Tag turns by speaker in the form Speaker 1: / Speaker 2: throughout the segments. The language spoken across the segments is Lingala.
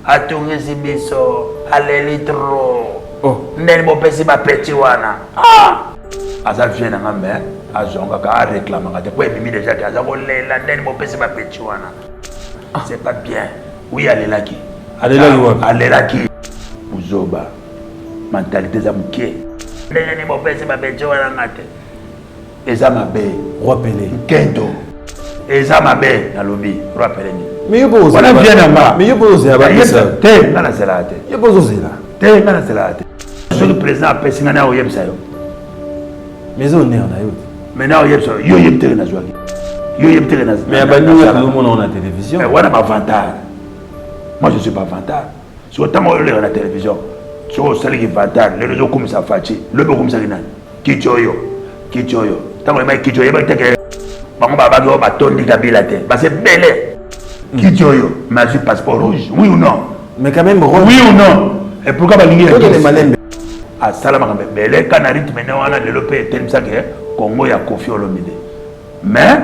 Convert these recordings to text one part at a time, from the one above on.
Speaker 1: atungisi biso alelitro ndeni bopesi bapeti wana aza vie na ngambe azonga ka areklama ngate kwa ebimi déjà que aza kolela ndeni bopesi bapeti wana c'est pas bien oui alelaki alelaki uzoba mentalité za muke ndeni bopesi bapeti wana ngate eza mabe
Speaker 2: Rappelez.
Speaker 1: kento eza mabe na lobi rappelez-ni
Speaker 2: Mais il pose.
Speaker 1: Voilà bien en bas.
Speaker 2: Mais il pose.
Speaker 1: T'es dans la salade.
Speaker 2: Il pose là.
Speaker 1: T'es dans la salade. Je suis président à Pessingana au Yemsayo.
Speaker 2: Mais on est en Ayout.
Speaker 1: Maintenant au Yemsayo, yo Yemtere na Zouaki. Yo Yemtere na.
Speaker 2: Mais à Bani, tout le monde a la télévision.
Speaker 1: Mais voilà ma vantard. Moi je suis pas vantard. Si autant on est à la télévision, si on sait qu'il vantard, les réseaux comme ça fachi, le beau comme ça gina. Kichoyo. Tant on est Kichoyo, il va te Bango baba go batondi kabila te. Parce que belé. Kichoyo, mais j'ai passeport rouge, oui ou non?
Speaker 2: Mais quand même,
Speaker 1: oui ou non? Et pourquoi pas l'ingénieur?
Speaker 2: les malins.
Speaker 1: Ah, Salama, mais les canaries, maintenant, on a le lopé, tel ça que Congo, il y a Kofi Olomide. Mais,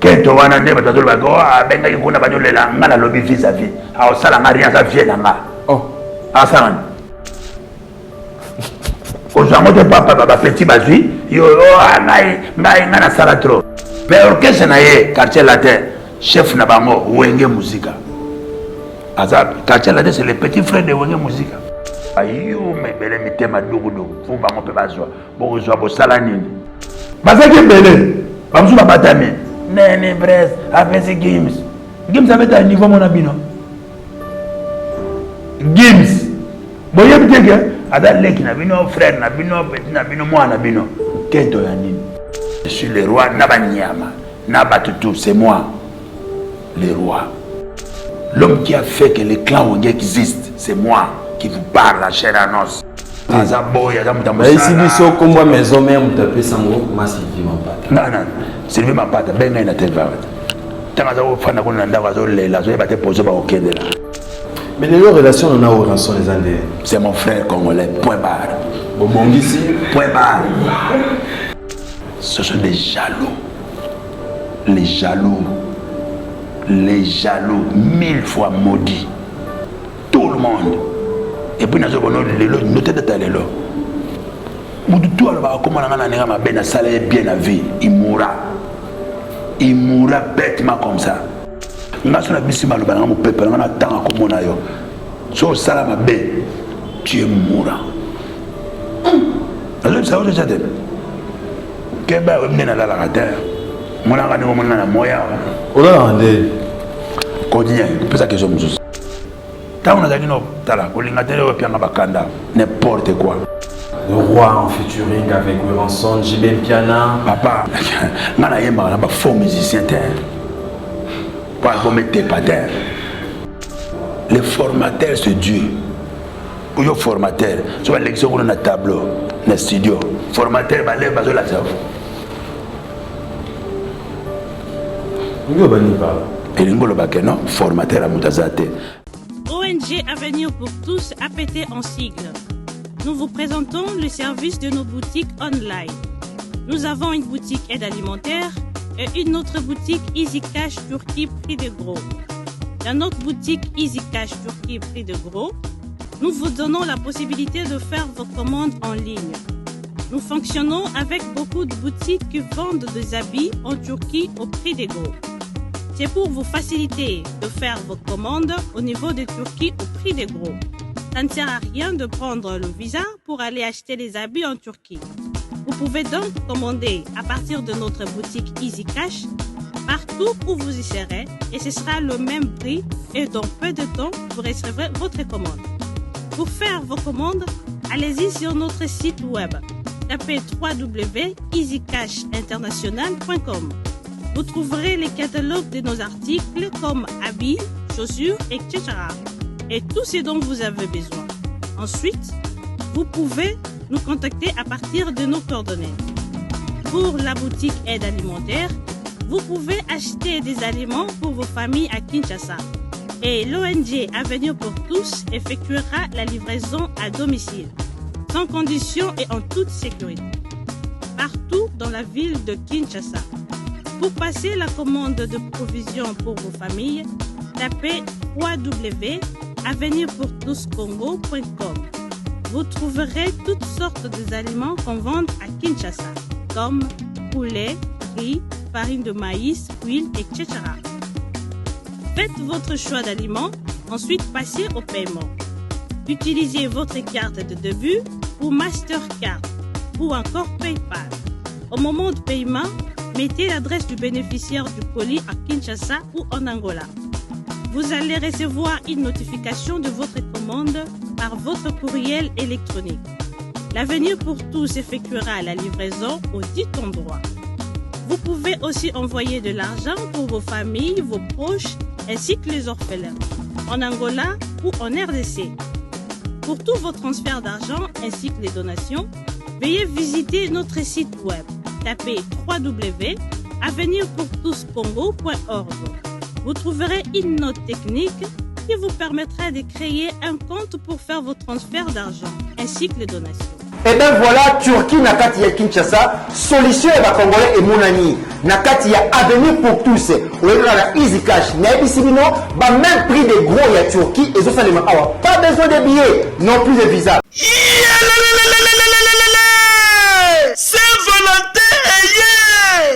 Speaker 1: quand on a un débat, on a un débat, on a un lobby vis-à-vis. Ah, ça, la rien, ça vient là.
Speaker 2: Oh.
Speaker 1: Ah, ça, aujourd'hui, papa, petit bazui, yo, n'a ça trop. Mais, orchestre, quartier latin. Chef Nabango, Wenge Musica. Azab, Kachalade, c'est le petit frère de Wenge Musica. Aïe, mais belé, mettez ma dougoudou. Vous bango pe bazwa. Bon, vous avez salanine. Bazaki belé. Bamsou babatami. Nene Brest, après c'est Gims. Gims avait un niveau mon abino. Gims. Boye biteke. Ada leki na bino, frère na bino, petit na bino, moi na bino. Kento yanine. Je suis le roi Nabanyama. Nabatutu, c'est moi. Les rois. L'homme qui a fait que les clans Wenge existent, c'est moi qui vous parle, la chair à noces.
Speaker 2: Ici, biso comme moi maison mère me taper sans mot, moi Sylvie Mampata.
Speaker 1: Non, Sylvie Mampata, ben na teva. Tangaza ko fana ko nanda ko lela, so ebate poser ba okende là.
Speaker 2: Mais les relations on a au rançon les Andés.
Speaker 1: C'est mon frère congolais, point barre.
Speaker 2: Bobongisi,
Speaker 1: point barre. Ce sont des jaloux. Les jaloux. Les jaloux, 1000 fois maudits. Tout le monde. Et puis, nous avons noté de tel élo. Tout le monde, comment on a un salaire bien à vie, il mourra. Il mourra bêtement comme ça. Nous avons un peuple, nous avons un temps comme on a eu. Si on a un bé, tu es mourant. Nous avons un salaire. Qu'est-ce que vous avez la terre? Mon ami, mon ami, moya.
Speaker 2: On a un dé.
Speaker 1: Continue, c'est ça que je me dis. Tant on a dit non, tala, on a dit n'importe quoi.
Speaker 2: Le roi en featuring avec Ranson, JB Piana.
Speaker 1: Papa, on a un faux musicien. Pas bon mettre pas terre. Les formateurs c'est Dieu. Pour les formateurs, sur l'élection on a un tableau, un studio. Formateur va aller baser la serve. Non, formateur à Moutazate.
Speaker 3: ONG Avenir pour tous APT en sigle. Nous vous présentons le service de nos boutiques online. Nous avons une boutique aide alimentaire et une autre boutique Easy Cash Turquie prix de gros. Dans notre boutique Easy Cash Turquie prix de gros, nous vous donnons la possibilité de faire vos commandes en ligne. Nous fonctionnons avec beaucoup de boutiques qui vendent des habits en Turquie au prix de gros. C'est pour vous faciliter de faire vos commandes au niveau de Turquie au prix des gros. Ça ne sert à rien de prendre le visa pour aller acheter les habits en Turquie. Vous pouvez donc commander à partir de notre boutique Easy Cash partout où vous y serez et ce sera le même prix et dans peu de temps vous recevrez votre commande. Pour faire vos commandes, allez-y sur notre site web. Tapez www.easycashinternational.com. Vous trouverez les catalogues de nos articles comme habits, chaussures, etc. Et tout ce dont vous avez besoin. Ensuite, vous pouvez nous contacter à partir de nos coordonnées. Pour la boutique aide alimentaire, vous pouvez acheter des aliments pour vos familles à Kinshasa. Et l'ONG Avenir pour tous effectuera la livraison à domicile, sans condition et en toute sécurité, partout dans la ville de Kinshasa. Pour passer la commande de provisions pour vos familles, tapez www.easycash.com avenirpourtouscongo.com. Vous trouverez toutes sortes d'aliments qu'on vend à Kinshasa, comme poulet, riz, farine de maïs, huile, etc. Faites votre choix d'aliments, ensuite passez au paiement. Utilisez votre carte de début ou Mastercard ou encore PayPal. Au moment de paiement, mettez l'adresse du bénéficiaire du colis à Kinshasa ou en Angola. Vous allez recevoir une notification de votre commande par votre courriel électronique. L'avenir pour tous effectuera la livraison au dit endroit. Vous pouvez aussi envoyer de l'argent pour vos familles, vos proches, ainsi que les orphelins, en Angola ou en RDC. Pour tous vos transferts d'argent ainsi que les donations, veuillez visiter notre site web. Tapez www.avenirpourtouscongo.org. Vous trouverez une note technique qui vous permettra de créer un compte pour faire vos transferts d'argent ainsi que les donations.
Speaker 4: Et bien voilà, Turquie nakati ya Kinshasa, solution ya Congolais et Monani. Nakati ya Avenir pour tous. On est dans la Easy Cash. Mais ici, même prix des gros ya Turquie, et ça, pas besoin de billets, non plus de visa.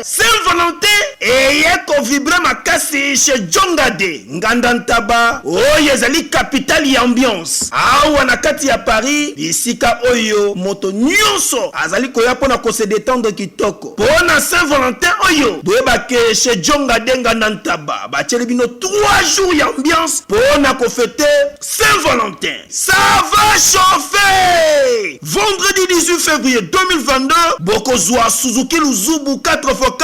Speaker 5: Saint-Valentin eye kovibra makasi chez Djongade Ngandantaba oyo ezali capitale ya ambiance awa na kati ya Paris bisika oyo moto nyonso azali koya pona ko se détendre kitoko pona Saint-Valentin oyo boyebake chez Djongade Ngandantaba batieli bino 3 jours ya ambiance pona ko fêter Saint-Valentin. Ça va chauffer. Vendredi 18 février 2022 bokozwa Suzuki Luzubu 4x4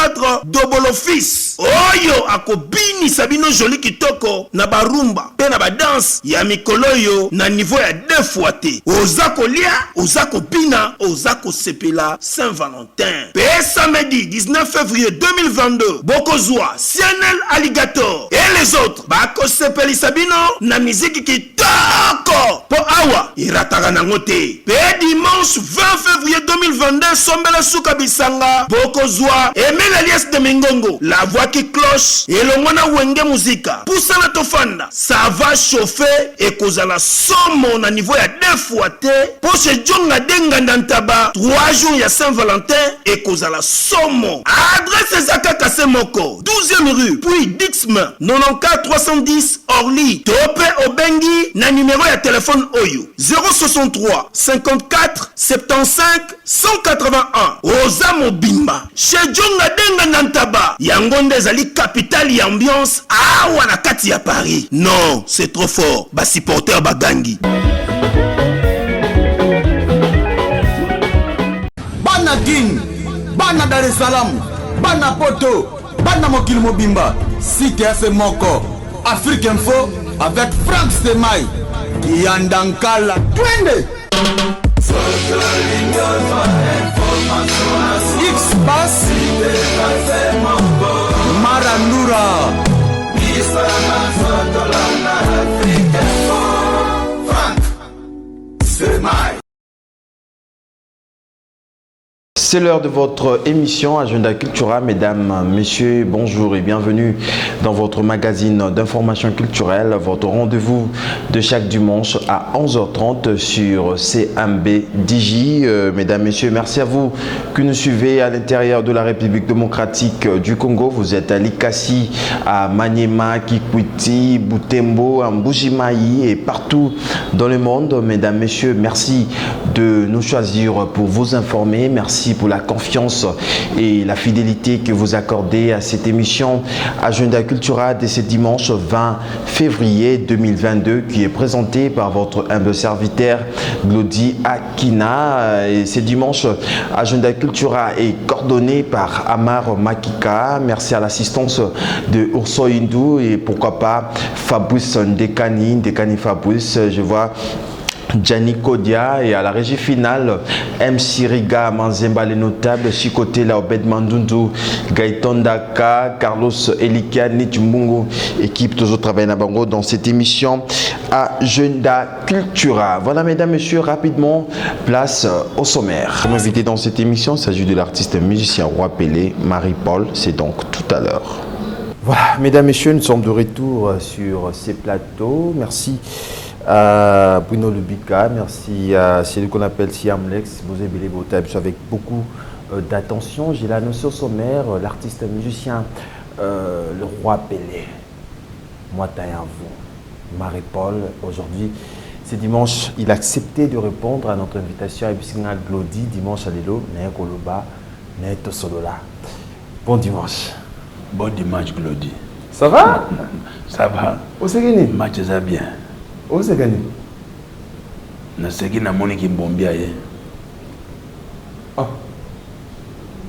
Speaker 5: double office oyo akobini sabino joli kitoko na barumba pe na badanse ya mikolo yo na niveau ya 2 fois te oza kolia oza kopina oza kosepela Saint-Valentin. Pe samedi 19 février 2022 bokozwa Cianel Alligator et les autres bakosepeli sabino na musique kitoko po awa irataka nango te. Pe dimanche 20 février 2022 sombela suka bisanga bokozwa Emile Alias de Mingongo, la voix qui cloche et le mona wenge musica. Poussa la tofanda, ça va chauffer et cause la somme à niveau ya 2 fois te. Pour ce Djonga Denga Nantaba, 3 jours ya Saint-Valentin et cause la somme. Adresse Zaka Kasemoko, 12e rue, puis Dixme, 94 310 Orly. Topé Obengi, na numéro ya téléphone Oyo, 063 54 75 181. Oza Mobimba, chez Djonga Denga Nantaba, Yangonde ezali capitale ya ambiance awa na kati ya Paris. Non, c'est trop fort. Ba supporter bagangi.
Speaker 6: Bana King, Bana Dar es Salaam, Bana Poto, Bana Mokili Mobimba, Site Moko, Afrique Info avec Frank Stemai, Yandankala, Twende. X-Bass Marandura Frank Stemai.
Speaker 2: C'est l'heure de votre émission Agenda Cultura. Mesdames, messieurs, bonjour et bienvenue dans votre magazine d'information culturelle, votre rendez-vous de chaque dimanche à 11h30 sur CMB DJ. Mesdames, messieurs, merci à vous qui nous suivez à l'intérieur de la République démocratique du Congo. Vous êtes à Likasi, à Maniema, Kikwiti, Butembo, à Mbujimayi et partout dans le monde. Mesdames, messieurs, merci de nous choisir pour vous informer. Merci pour la confiance et la fidélité que vous accordez à cette émission Agenda Cultura de ce dimanche 20 février 2022 qui est présentée par votre humble serviteur Glody Akina. Et ce dimanche Agenda Cultura est coordonné par Amar Makika. Merci à l'assistance de Urso Hindou et pourquoi pas Fabrice Ndekani Fabrice. Je vois Gianni Kodia et à la régie finale MC Riga Manzemba les notables Chikote la Obed Mandundu Gaëtan Daka Carlos Elika Nitumbungu équipe toujours travaille na bango dans cette émission Agenda Cultura. Voilà mesdames messieurs, rapidement place au sommaire. Comme invité dans cette émission, il s'agit de l'artiste musicien Roi Pelé Marie-Paul. C'est donc tout à l'heure. Voilà mesdames messieurs, nous sommes de retour sur ces plateaux. Merci Bruno Lubika, merci à celui qu'on appelle Siamlex, vous avez les avec beaucoup d'attention. J'ai l'annoncé au sommaire, l'artiste musicien, le roi Pelé, moi vous, Marie-Paul, aujourd'hui. C'est dimanche, il a accepté de répondre à notre invitation à Bissina Glody, dimanche à Lelo, Naya Koloba, Neto Solola. Bon dimanche.
Speaker 1: Bon dimanche, Glody.
Speaker 2: Ça va?
Speaker 1: Ça va.
Speaker 2: Où c'est gagné?
Speaker 1: Match ça bien.
Speaker 2: Où c'est gagné?
Speaker 1: Na seki na moni ki mbombia ye.
Speaker 2: Oh.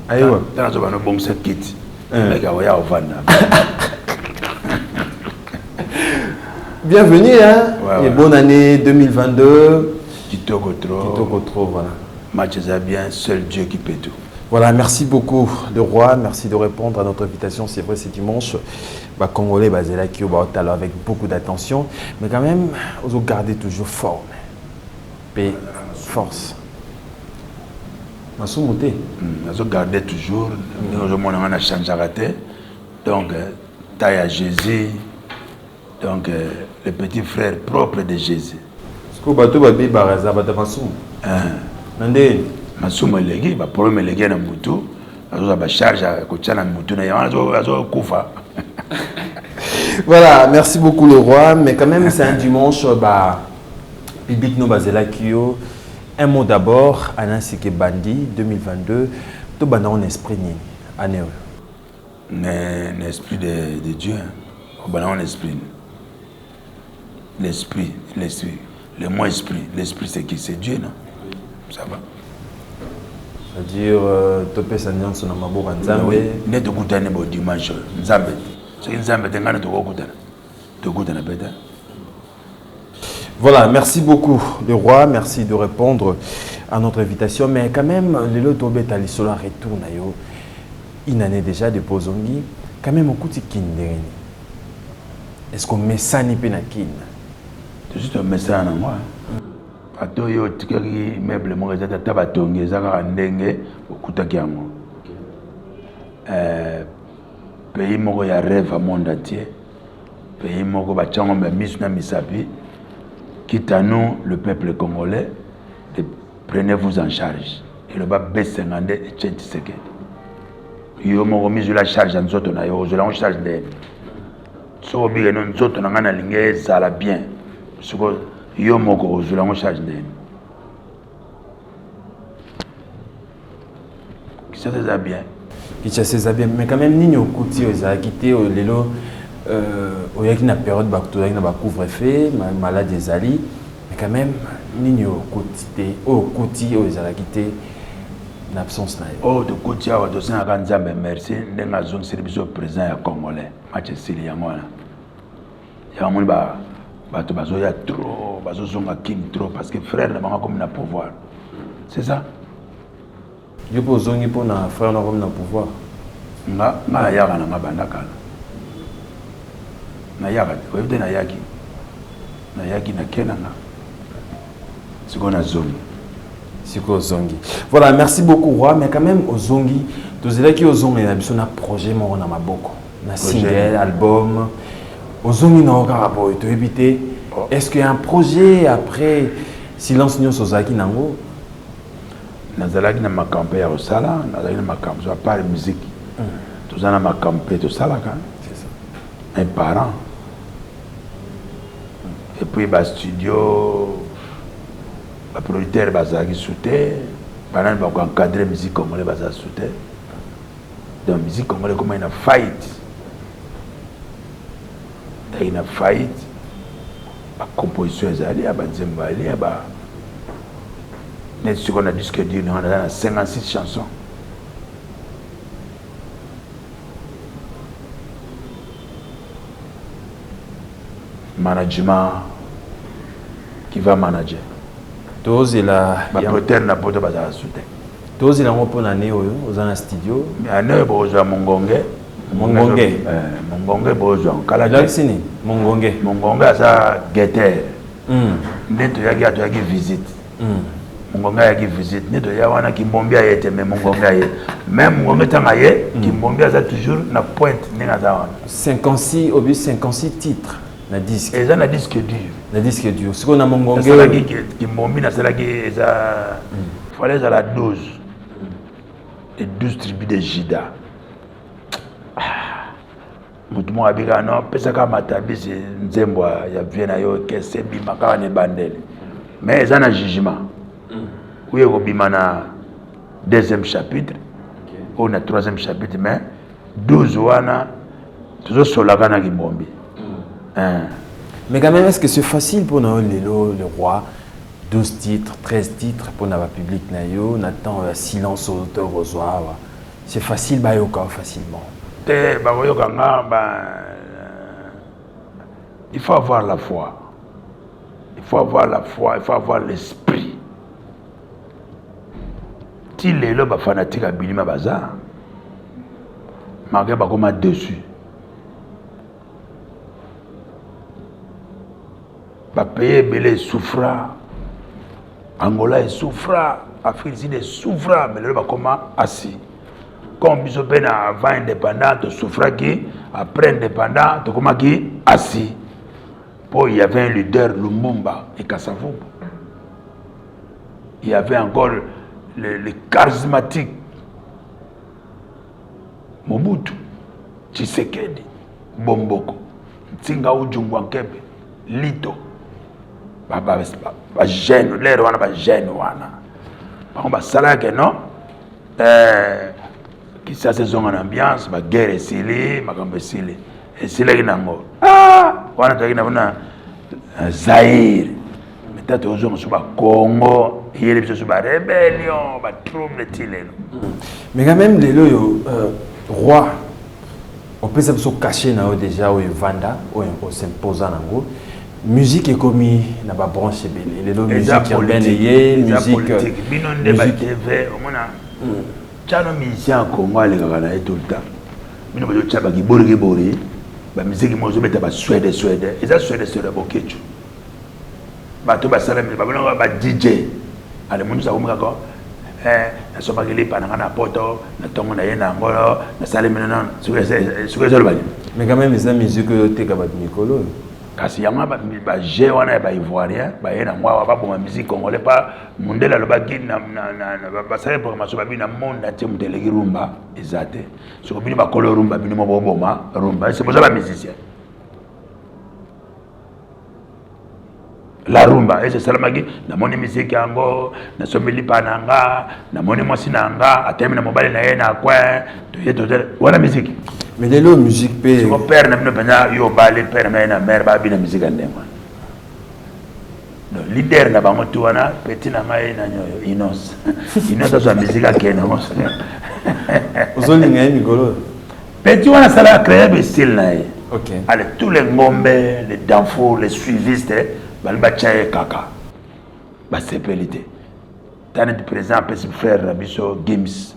Speaker 2: Aïwa.
Speaker 1: Tana zo bano bom set kit. Mega waya ovanda.
Speaker 2: Bienvenue, hein?
Speaker 1: Ouais,
Speaker 2: et bonne année 2022.
Speaker 1: Kitoko trop.
Speaker 2: Kitoko trop, voilà.
Speaker 1: Match ça bien, seul Dieu qui peut tout.
Speaker 2: Voilà, merci beaucoup, le roi. Merci de répondre à notre invitation. C'est vrai, c'est dimanche. Congolais, là, qui avec beaucoup d'attention. Mais quand même, vous gardez toujours forme. Paix, force. Vous
Speaker 1: gardez toujours. Nous avons changé. Donc, taille à Jésus. Donc, le petit frère propre de Jésus.
Speaker 2: Est-ce que vous avez dit
Speaker 1: Masumo elegi ba problème elegi na mutu azo ba charge ko tchana mutu na azo kufa.
Speaker 2: Voilà, merci beaucoup le roi, mais quand même c'est un dimanche public no bazela kio. Un mot d'abord, Anasike Bandi 2022, to bana en esprit ni année.
Speaker 1: L'esprit de Dieu, bana en esprit. L'esprit, le mot esprit, l'esprit c'est qui? C'est Dieu, non? Ça va.
Speaker 2: C'est-à-dire, topé sandian son amabo Nzambe.
Speaker 1: Ne te goutane bo dimanche. Nzambe. C'est Nzambe tengana to goutana. To goutana beta.
Speaker 2: Voilà, merci beaucoup le roi, merci de répondre à notre invitation. Mais quand même, le lot obet ali sola retourne yo. Une année déjà de Pozongi. Quand même, on coûte kindereni. Est-ce qu'on met ça ni penakin?
Speaker 1: C'est juste un message en moi. Atoyo tikaki meuble mo ezata tabatongi ezaka ndenge okutaki yango. Pays moko ya rêve à monde entier. Pays moko ba tchango ba misuna misapi. Quitte à nous le peuple congolais, prenez-vous en charge. Et le bas B50 et Tchentiseke. Yo moko misu la charge en zoto na yo, je la charge de. So bi non zoto na ngana linge sala bien. Soko yo moko je la charge de. Qui ça c'est bien.
Speaker 2: Qui ça c'est bien, mais quand même nino kuti oza quitté lelo oyaki na période bakutolaki na couvre-feu, malade des ali, mais quand même nino kuti kuti oza quitté l'absence na.
Speaker 1: Oh de kuti awa to sina ka Nzambe merci ndenga zone service président ya congolais. Match sili yango wana. Ya moni ba bato bazoya trop, bazozonga king trop parce que frère na bango comme na pouvoir. C'est ça.
Speaker 2: Yo pozongi pour na frère na comme na pouvoir.
Speaker 1: Nga yaka na mabanda kala. Na yaka, webde na yaki. Na yaki na kenanga. Siko na zongi.
Speaker 2: Siko zongi. Voilà, merci beaucoup roi, mais quand même au zongi, tous les qui au zongi na biso na projet mo na maboko. Na single, album. Au zongi na okara boy to éviter. Est-ce qu'il y a un projet après Silence Nyo Sozaki nango?
Speaker 1: Nazalaki na makampe ya osala, nazalaki na makampe à part musique. Tout ça na makampe to sala ka.
Speaker 2: C'est ça.
Speaker 1: Mes parents. Et puis ba studio ba producteur bazaki souté, banan ba encadrer musique congolaise bazaki souté. Donc musique congolaise comme une fight. Il y a une fight. La composition est allée, la nzembo est allée, net sur un disque dur, on a 56 chansons. Management qui va manager.
Speaker 2: Tous et la.
Speaker 1: Peut-être n'a pas de base à soutenir.
Speaker 2: Tous et la repos l'année aux un studio.
Speaker 1: Mais à neuf, vous avez Mongongé.
Speaker 2: Mongongé.
Speaker 1: Mongongé, vous avez
Speaker 2: Kalaxini. Mongongé.
Speaker 1: Mongongé, ça guetteur. Net y a qui visite. Mongongé a qui visite. Net y a wana qui bombia été mais Mongongé. Même Mongongé tangaye qui bombia ça toujours na pointe n'est pas
Speaker 2: 56 titres. na disque.
Speaker 1: Et ça na disque dur.
Speaker 2: Na disque dur. Ce qu'on a mongongé.
Speaker 1: Ça qui bombi na cela qui ça fallait à la 12. Et 12 tribus de Jida. Mutumo abika no pesa kama tabisi nzembo ya viena yo kese bima kama ne bandele. Mais ça na jugement. Oui, au bimana deuxième chapitre. Ou na troisième chapitre mais 12 wana toujours solagana ki bombi.
Speaker 2: Mais quand même, est-ce que c'est facile pour nous, le roi, 12 titres, 13 titres, pour notre public, on attend silence aux auteurs, aux oies. C'est facile, facilement.
Speaker 1: Il faut avoir la foi. Il faut avoir la foi, il faut avoir l'esprit. Si les gens sont fanatiques à Bilima Bazar, malgré comment dessus. Payer belé souffra, Angola est souffra, Afrique du Sud est souffra, mais le comment assis. Comme biso peine avant indépendant, tu souffra qui, après indépendant, tu comment qui assis. Pour il y avait un leader Lumumba et Kassavou. Il y avait encore le charismatique Mobutu, Tshisekedi, Bomboko, Tsinga Ujungwa Nkebe, Lito. Ba jeune l'air wana ba jeune wana ba sala que non qui ça saison en ambiance ba guerre esili makambo esili esili nango wana to ina Zaire metata ozo so ba Congo yele biso so ba rébellion ba trouble tilelo.
Speaker 2: Mais quand même les roi on peut se cacher na déjà au Vanda au s'imposer nango. Musique est comme na ba branche belé les musique urbaine et musique
Speaker 1: binonde ba TV omona chano musicien Congo ale kaka na tout le temps bino ba chaba ki bori ba musique mo zo beta ba Suède eza Suède bokechu ba to ba sala ba bino ba DJ ale mundu sa komika ko na soba kili pananga na poto na tongo na yena ngolo na sala mino suke ba.
Speaker 2: Mais quand même les musique te ka ba mikolo
Speaker 1: kasi yanga ba je wana ba ivoirien ba yena ngwa ba bonga musique congolais pas mundela lo ba na ba sala programmation ba bina monde entier muteleki rumba ezate so ko bini ba kolo rumba bini mo boma rumba c'est pour ça ba musicien la rumba et c'est salamaki na moni musique yango na sombeli pananga na moni mosi nanga atemi na mobile na yena kwa to yeto wana musique.
Speaker 2: Mais les lots musique paye.
Speaker 1: Mon père n'a pas eu balé, père n'a mère pas bien musique en démon. Le leader n'a pas monté wana petit n'a pas inos. Inos a sa musique à Kenya.
Speaker 2: Vous avez une micro.
Speaker 1: Petit wana ça l'a créé le style là.
Speaker 2: OK.
Speaker 1: Allez tous les ngombe, les danfos, les suivistes, balba chaye kaka. Ba sepelité. Tane de présent peut se faire biso games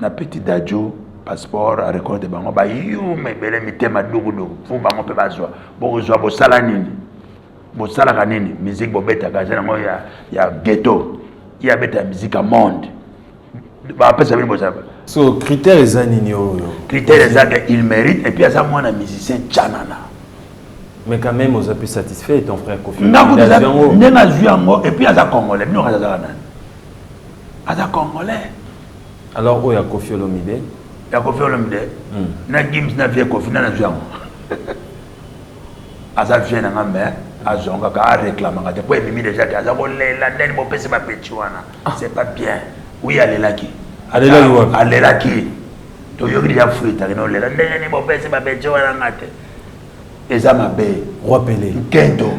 Speaker 1: na petit dadjo. Passeport à record de bango ba yume bele mitema dugu fu bango pe bazwa bo zwa bo sala nini bo sala kanini musique bo beta kaza ngo ya ghetto ya beta musique à monde ba pesa bino bo sala
Speaker 2: so critères za nini yo
Speaker 1: critères za il mérite et puis ça moi na musicien chanana.
Speaker 2: Mais quand même on a pu satisfaire ton frère Kofi
Speaker 1: ndenga zwango et puis aza congolais bino kaza kana aza congolais
Speaker 2: alors o ya Kofi Olomide
Speaker 1: ya Kofi Olomide na gims na vie Kofi na zwango aza vient na mère azonga ka réclame ka te po mimi déjà aza ko lela ndeni mo pese ba petit wana c'est pas bien oui alelaki alelaki to yogi ya fruita no lela ndeni mo pese ba petit wana ngate eza mabe
Speaker 2: roi Pelé
Speaker 1: kento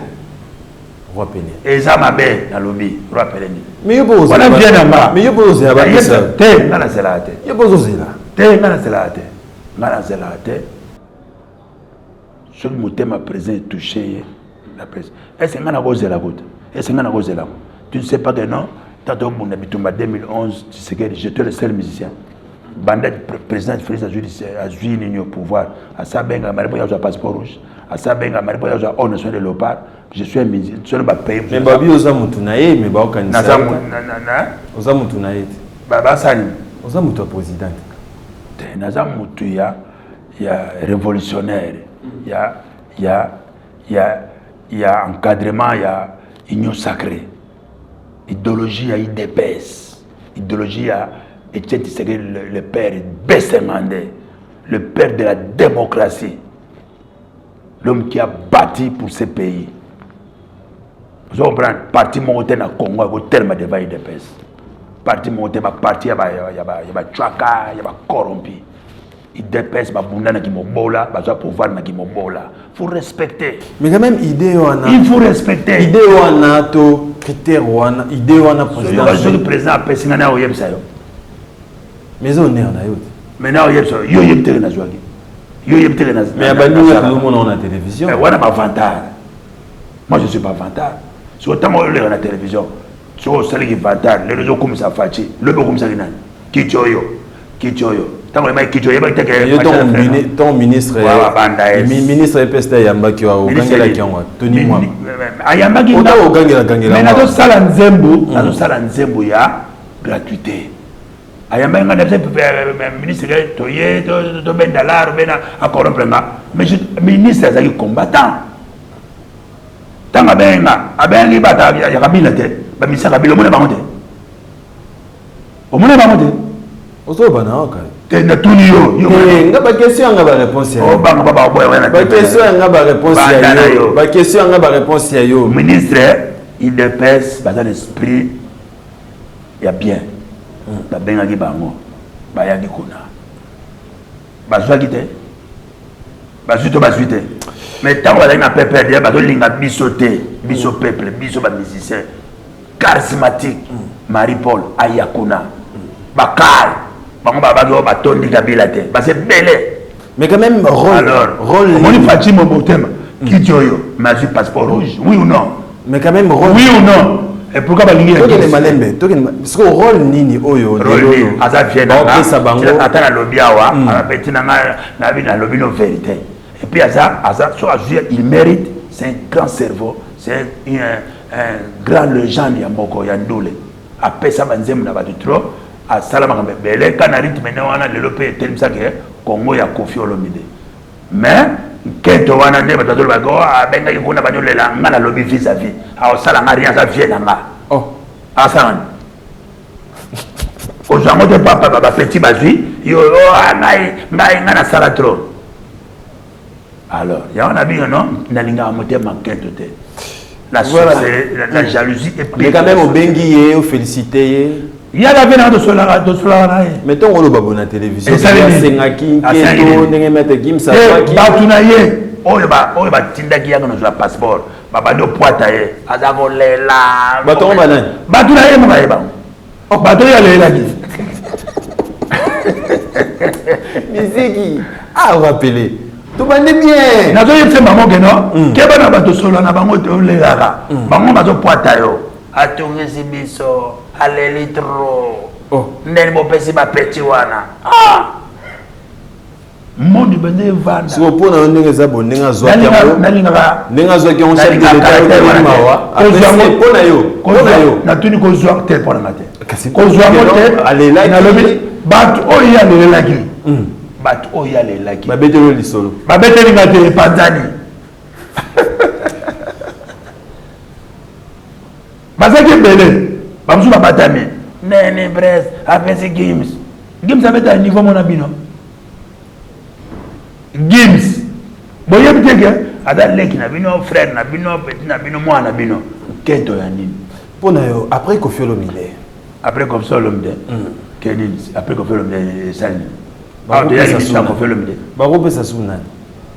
Speaker 2: roi Pelé
Speaker 1: eza mabe na lobi roi Pelé ni
Speaker 2: mais yo bozo
Speaker 1: wana bien na ma
Speaker 2: mais yo bozo ya ba bisa
Speaker 1: te ngana selate
Speaker 2: yo bozo zela
Speaker 1: te ngana selate ce motema présent est touché la presse est-ce que ngana kozela kote est-ce que ngana kozela tu ne sais pas que non tantôt mon habitumba 2011 tu sais que j'étais le seul musicien Bandet président Félix Azui nini au pouvoir à ça benga maripo ya passeport rouge à ça benga maripo ya au national de Léopard je suis un musicien sur ba pays
Speaker 2: mais babi oza mutu na ye mais ba okanisa
Speaker 1: na
Speaker 2: oza mutu na ye
Speaker 1: baba sani
Speaker 2: oza mutu président
Speaker 1: naza mutu ya révolutionnaire ya il y a encadrement, il y a union sacrée. Idéologie, il y a IDPS. Idéologie, il y a Etienne Tshisekedi, le père Bessemandé, le père de la démocratie. L'homme qui a bâti pour ce pays. Vous comprenez, parti monté dans le Congo, il y a tellement de IDPS. Parti monté, parti, il y a Tchaka, il y a corrompu. IDPS, il y a pouvoir. Il faut respecter.
Speaker 2: Mais quand même,
Speaker 1: il faut respecter.
Speaker 2: Idée ou NATO, critère ou idée ou président.
Speaker 1: Le président a pensé à Oyem Sayo.
Speaker 2: Mais on est en Ayout.
Speaker 1: Maintenant, Oyem Sayo, il y a des gens qui
Speaker 2: mais il y a tout le monde à la télévision.
Speaker 1: Mais on n'a pas vantard. Moi, je ne suis pas vantard. Si autant moi, je suis à la télévision, si on s'est dit vantard, les réseaux comme ça, Fachi, le beau comme ça, Kichoyo. Tant que je
Speaker 2: ton ministre ministre EPST Yambaki wa Ogangela Kiangwa Tony Mwamba
Speaker 1: Ayambaki
Speaker 2: Oda Ogangela Gangela
Speaker 1: mais nazo sala nzembo ya gratuité Ayambaki ngana ministre toye to ben dollar bena a corrompre mais ministre azali combattant tanga benga abengi bata ya kabila te ba misa kabila mona bango te omona bango te
Speaker 2: ozo bana okay
Speaker 1: na tuni yo
Speaker 2: nga ba question nga ba réponse ya
Speaker 1: o banga baba boya
Speaker 2: ba question nga ba réponse ya yo ba question nga ba réponse ya yo
Speaker 1: ministre il dépêche dans l'esprit ya bien ba benga ki bango ba ya dikuna ba zwa kite ba suite mais tant que na peuple ba to linga bisoté biso peuple biso ba musicien charismatique Marie-Paul Ayakuna Bakar
Speaker 2: mais quand même rôle
Speaker 1: on Fatima Motema qui tioyo mais passeport rouge oui ou non
Speaker 2: mais quand même rôle
Speaker 1: oui ou non et pourquoi ba lingi
Speaker 2: les malembe parce que rôle nini oyo
Speaker 1: rôle aza vienne ata na lobiawa a petit na bi na lobino vérité et puis aza so il mérite, c'est un grand cerveau, c'est un grand légende ya mboko ya ndule apesa banzemu na batu trop à Salama Bele, quand on a rythme, on a le lopé tel que Congo ya Kofi Olomide. Mais, quand on a dit que on a benga yukuna banyo le la ngana lobby vis-à-vis. A Salama rien ça vient là. Oh, à ça. Au jango de papa petit bazui, yo ngai ngana sala trop. Alors, il y a un ami non, nalinga amote manquette te. La jalousie est
Speaker 2: mais quand même au bengi au féliciter.
Speaker 1: Il y a la veine de cela.
Speaker 2: Mettons on le babo na télévision.
Speaker 1: C'est
Speaker 2: ngaki keto ndenge mete gimsa
Speaker 1: ki. Batunaye. Oyo ba tindaki ya na passeport. Baba do poata ye. Azako lela.
Speaker 2: Baton banane.
Speaker 1: Batunaye mba yeba. Oh bato ya lela ki.
Speaker 2: Misiki. Ah rappelé. Tout va bien.
Speaker 1: Nazo yetse maman que non. Keba na bato solo na bango to lela. Bango bato poata yo. Atongezi biso. Allez trop. Oh. N'est pas possible à petit wana. Ah. Mon du bende vanda.
Speaker 2: Si vous prenez un nègre bon nègre zoa qui on chef de l'État mawa. Pona yo. Na tuni ko zoa tel pour la matin. Ko zoa motel. Allez là. Na lobi. Bat oya le laki. Bat oya le laki. Ba betelo li solo. Ba beteli ngate panzani. Bazaki bele. Bamsou ba batami. Nene presse après ces games. Games ça met à niveau mon abino. Games. Boye biteke ada leki na bino frère na bino petit na bino moi na bino. Kento ya nini? Pona yo après Kofi Olomide.
Speaker 1: Après Kofi Olomide. Kenini après Kofi Olomide sani. Ba de ya ça Kofi Olomide.
Speaker 2: Ba rope ça souna.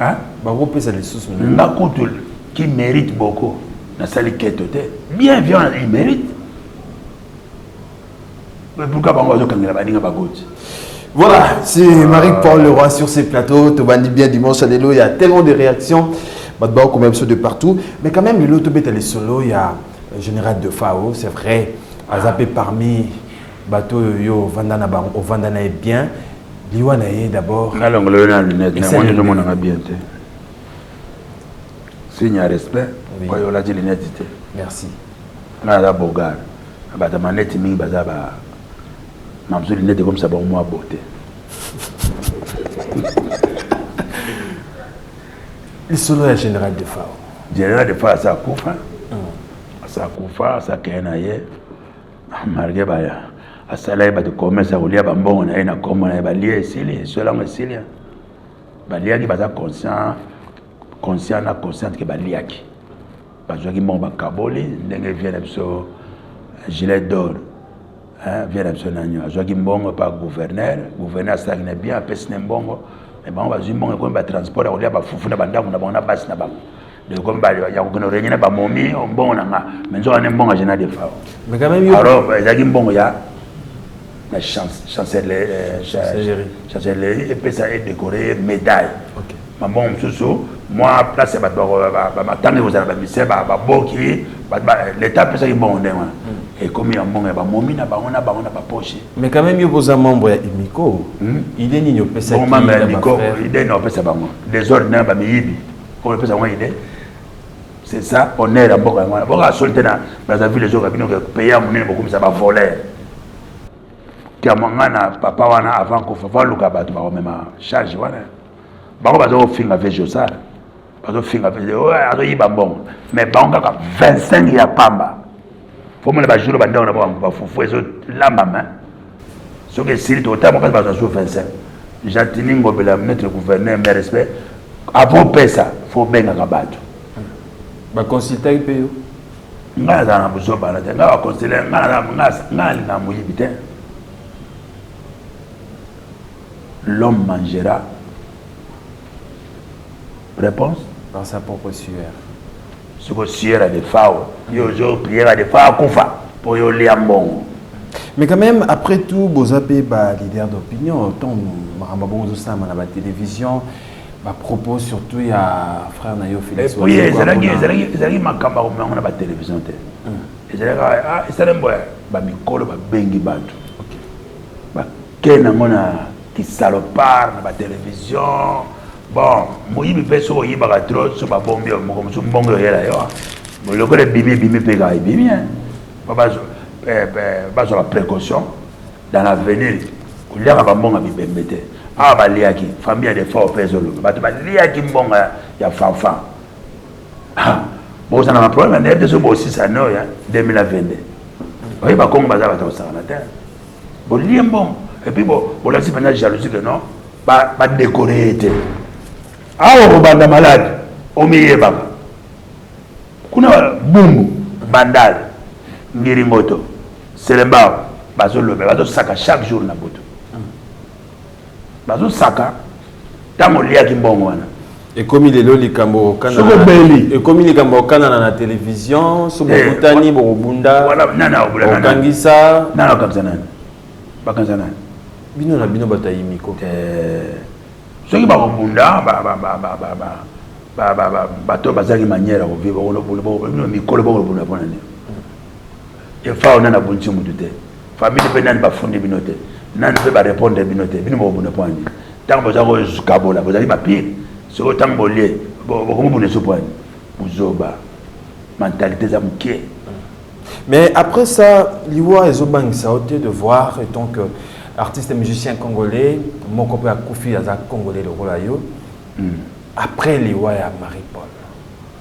Speaker 1: Hein?
Speaker 2: Ba rope ça les sous souna.
Speaker 1: Ngakutul qui mérite beaucoup. Na sali keto te. Bien viens il mérite.
Speaker 2: Voilà, c'est Marie-Paul Leroy sur ces plateaux. Tu vas bien dimanche, alléluia. Il y a tellement de réactions. Quand même ceux de partout. Mais quand même, le Tobet est solo. Il y a le général de Fao, c'est vrai. Azapé parmi bateau yo Vandana au Vandana est bien. Liwana est d'abord.
Speaker 1: Signe à respect.
Speaker 2: Merci.
Speaker 1: Nada bogar. Bata maneti mingi bazaba. Mamzou linete comme ça bon moi beauté.
Speaker 2: Le solo est général de Fao.
Speaker 1: général de fois ça kufa ça kufa ça kena ye marge ba asala ba de commerce olia ba mbongo na ina komo na ba lié esili cela ngo esili ba liaki ba za conscient na consciente que ba liaki ba joki mbongo ba kaboli ndenge vient biso gilet d'or hein vient biso nanyo joki mbongo pa gouverneur ça ne bien pesne mbongo mais bon ba zimbongo ko ba transport olia ba fufu na bandango na bona basi na bango de comme ba ya ko no renyina ba momi mbongo na nga menzo ane mbongo jena de fa
Speaker 2: mais quand même
Speaker 1: alors joki mbongo ya la chancellerie et puis ça est décoré médaille.
Speaker 2: Ok.
Speaker 1: Maman Moussou, moi place ba tangi vous avez misé ba boki l'état peut ça est bon et comme il y a bon ba momi na ba on a ba poche.
Speaker 2: Mais quand même il y a membre ya Imiko. Il est ni yo pesa
Speaker 1: qui. Bon membre Imiko, il est no pesa ba moi. Les ordres na ba miyibi. Ko pesa moi il est. C'est ça honneur à mboka ngwana. Boka solté na ba vu les autres bino que payer monene beaucoup ça ba voler. Kiamangana papa wana avant ko fa luka bato ba même charge wana ba ko bazo finga vejo ça bazo finga vejo azo yiba mbongo mais ba on ka 25 ya pamba faut me ba jour ba ndona ba fufu ezo lamba main so que si to tamo ka bazo 25 jatini ngobela mettre gouverneur mais respect avant pesa faut benga ka bato
Speaker 2: ba consulter pe
Speaker 1: ngala na buzo bana nga ba consulter ngala na muyibite. L'homme mangera. Réponse?
Speaker 2: Dans sa propre sueur.
Speaker 1: Ce que sueur a des faos. Yo prière a des faos koufa. Pour yo liambon.
Speaker 2: Mais quand même, après tout, vous avez des leaders d'opinion. Tant Marambabo Zosama à la télévision, propos surtout il y a frère Nayo Félix.
Speaker 1: Oui, c'est là qui m'a camarade on a la télévision. Et c'est là que c'est un boy. Mikolo bengi batu. Ok. Kena ngona qui salopard na la télévision bon moyibi peso oyibaka trop so ba bombi mo so mbongo yela yo mo loko le bimi pega bimi ba so la précaution dans l'avenir kuliaka ba mbonga bibembete ba liaki famille de fort peso lo ba liaki mbonga ya fanfan bon ça n'a pas problème mais de so bo 6 ans ya 2022 oyiba kongo bazaba ta osana terre bo liembo. Et puis bon, là c'est maintenant jalousie que non, pas décorer. Ah, on va malade, au milieu baba. Kuna boum, bandal, ngiringoto, selemba, bazo lobe, bazo saka chaque jour na boto. Bazo saka, tamo lia kimbongo wana.
Speaker 2: Et comme il est là, les Cambo et comme il est Cambo Canada na télévision, sur Botani, Borobunda,
Speaker 1: voilà, nana,
Speaker 2: Kangisa,
Speaker 1: nana, Kamsanan, Bakansanan.
Speaker 2: Bino na bino batayi miko
Speaker 1: ceux qui ba bunda bato bazaki manière ko vivre on mikolo ba bunda pona ni e fa on na bunchi mutute famille pe nan ba fundi binote nan pe ba répondre binote bino ba bunda pona ni tant ba ko kabola bazali ba pire so tant bolé bo ko bunda so pona buzoba mentalité za muke.
Speaker 2: Mais après ça liwa ezobang ça a été de voir et donc artiste et musicien congolais, mon copain a Koufi Aza congolais le Rolayo. Après les Waya Marie-Paul,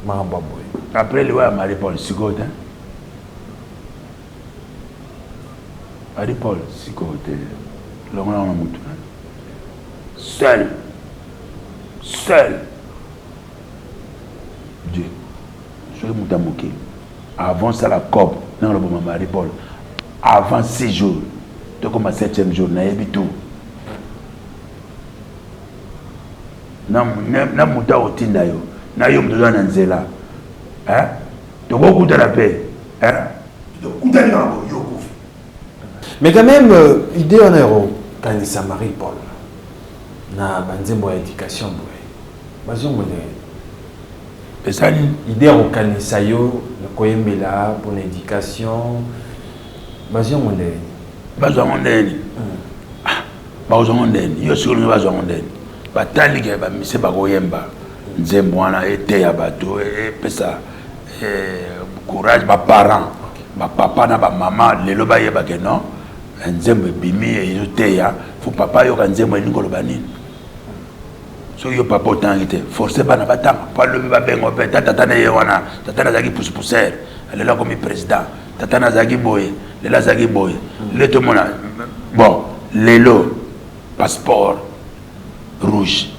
Speaker 2: Marambaboy.
Speaker 1: Après les Waya Marie-Paul, Sigote. Marie-Paul, Sigote. L'homme a mouton. Seul. Dieu. Je suis moutamouké. Avant ça, la COP, dans le moment Marie-Paul. Avant 6 jours. Comme à 7e jour, na yebi tout. Na muta otinda yo. Na yo mdoza na nzela. Hein? To go kuta la paix. Hein? To kuta na yo kufi.
Speaker 2: Mais quand même idée en héros kanisa Marie-Paul. Na banzembo ya éducation boy. Bazongo ne.
Speaker 1: Pesani
Speaker 2: idée en kanisa yo na koyembela pour l'éducation. Bazongo ne.
Speaker 1: Bazongo ndeni bazongo ndeni yo solo bazongo ndeni batali ke ba mise ba koyemba nzembo wana ete ya bato pesa courage ba parents ba papa na ba maman lelo ba yeba ke non nzembo bimi yo te ya faut papa yo ka nzembo ni koloba nini soki yo papa otangi te force bana batanga po alobi babengo mpe tata na ye wana tata nazalaki pousse-poussere lelo akomi président tata nazalaki boye lelo azalaki boye le tomona bon lelo passeport rouge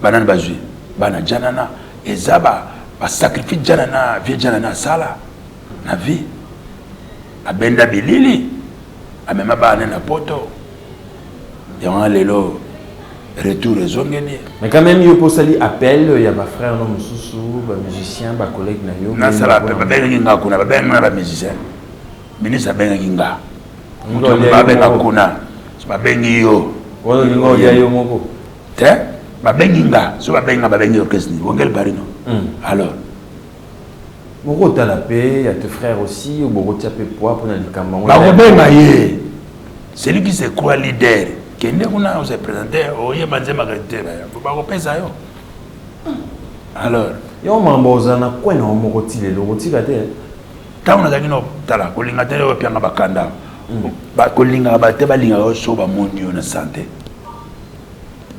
Speaker 1: banani bazwi bana janana eza basacrifice janana vie janana asala na vie abenda bilili amema bana na poto yango lelo retour ezongeni.
Speaker 2: Mais quand même, il faut saluer appel, il y a ma frère, non, Moussoussou, ma musicien, ma collègue, Nayo.
Speaker 1: Non, ça va, pas bien Ginga Kuna, pas bien ma musicien. Ministre bien Ginga. Mouton pas bien Kuna, c'est pas bien yo.
Speaker 2: Oh, Ginga, il y a yo moko.
Speaker 1: Te, pas bien Ginga, c'est pas bien orchestre. Wongel Barino. Alors.
Speaker 2: Moko t'as la paix, il y a tes frères aussi, ou Moko t'as paix poids pour les camons.
Speaker 1: Bah, Robert Maillé, c'est lui qui se croit leader. Kende kuna on se présentait oye manze magrete ba ko pesa yo alors
Speaker 2: yo mamboza na kwena omokoti le lokoti kate
Speaker 1: ta on a gagné no tala ko linga tele o pianga bakanda ba ko linga ba te ba linga yo so ba moni yo na santé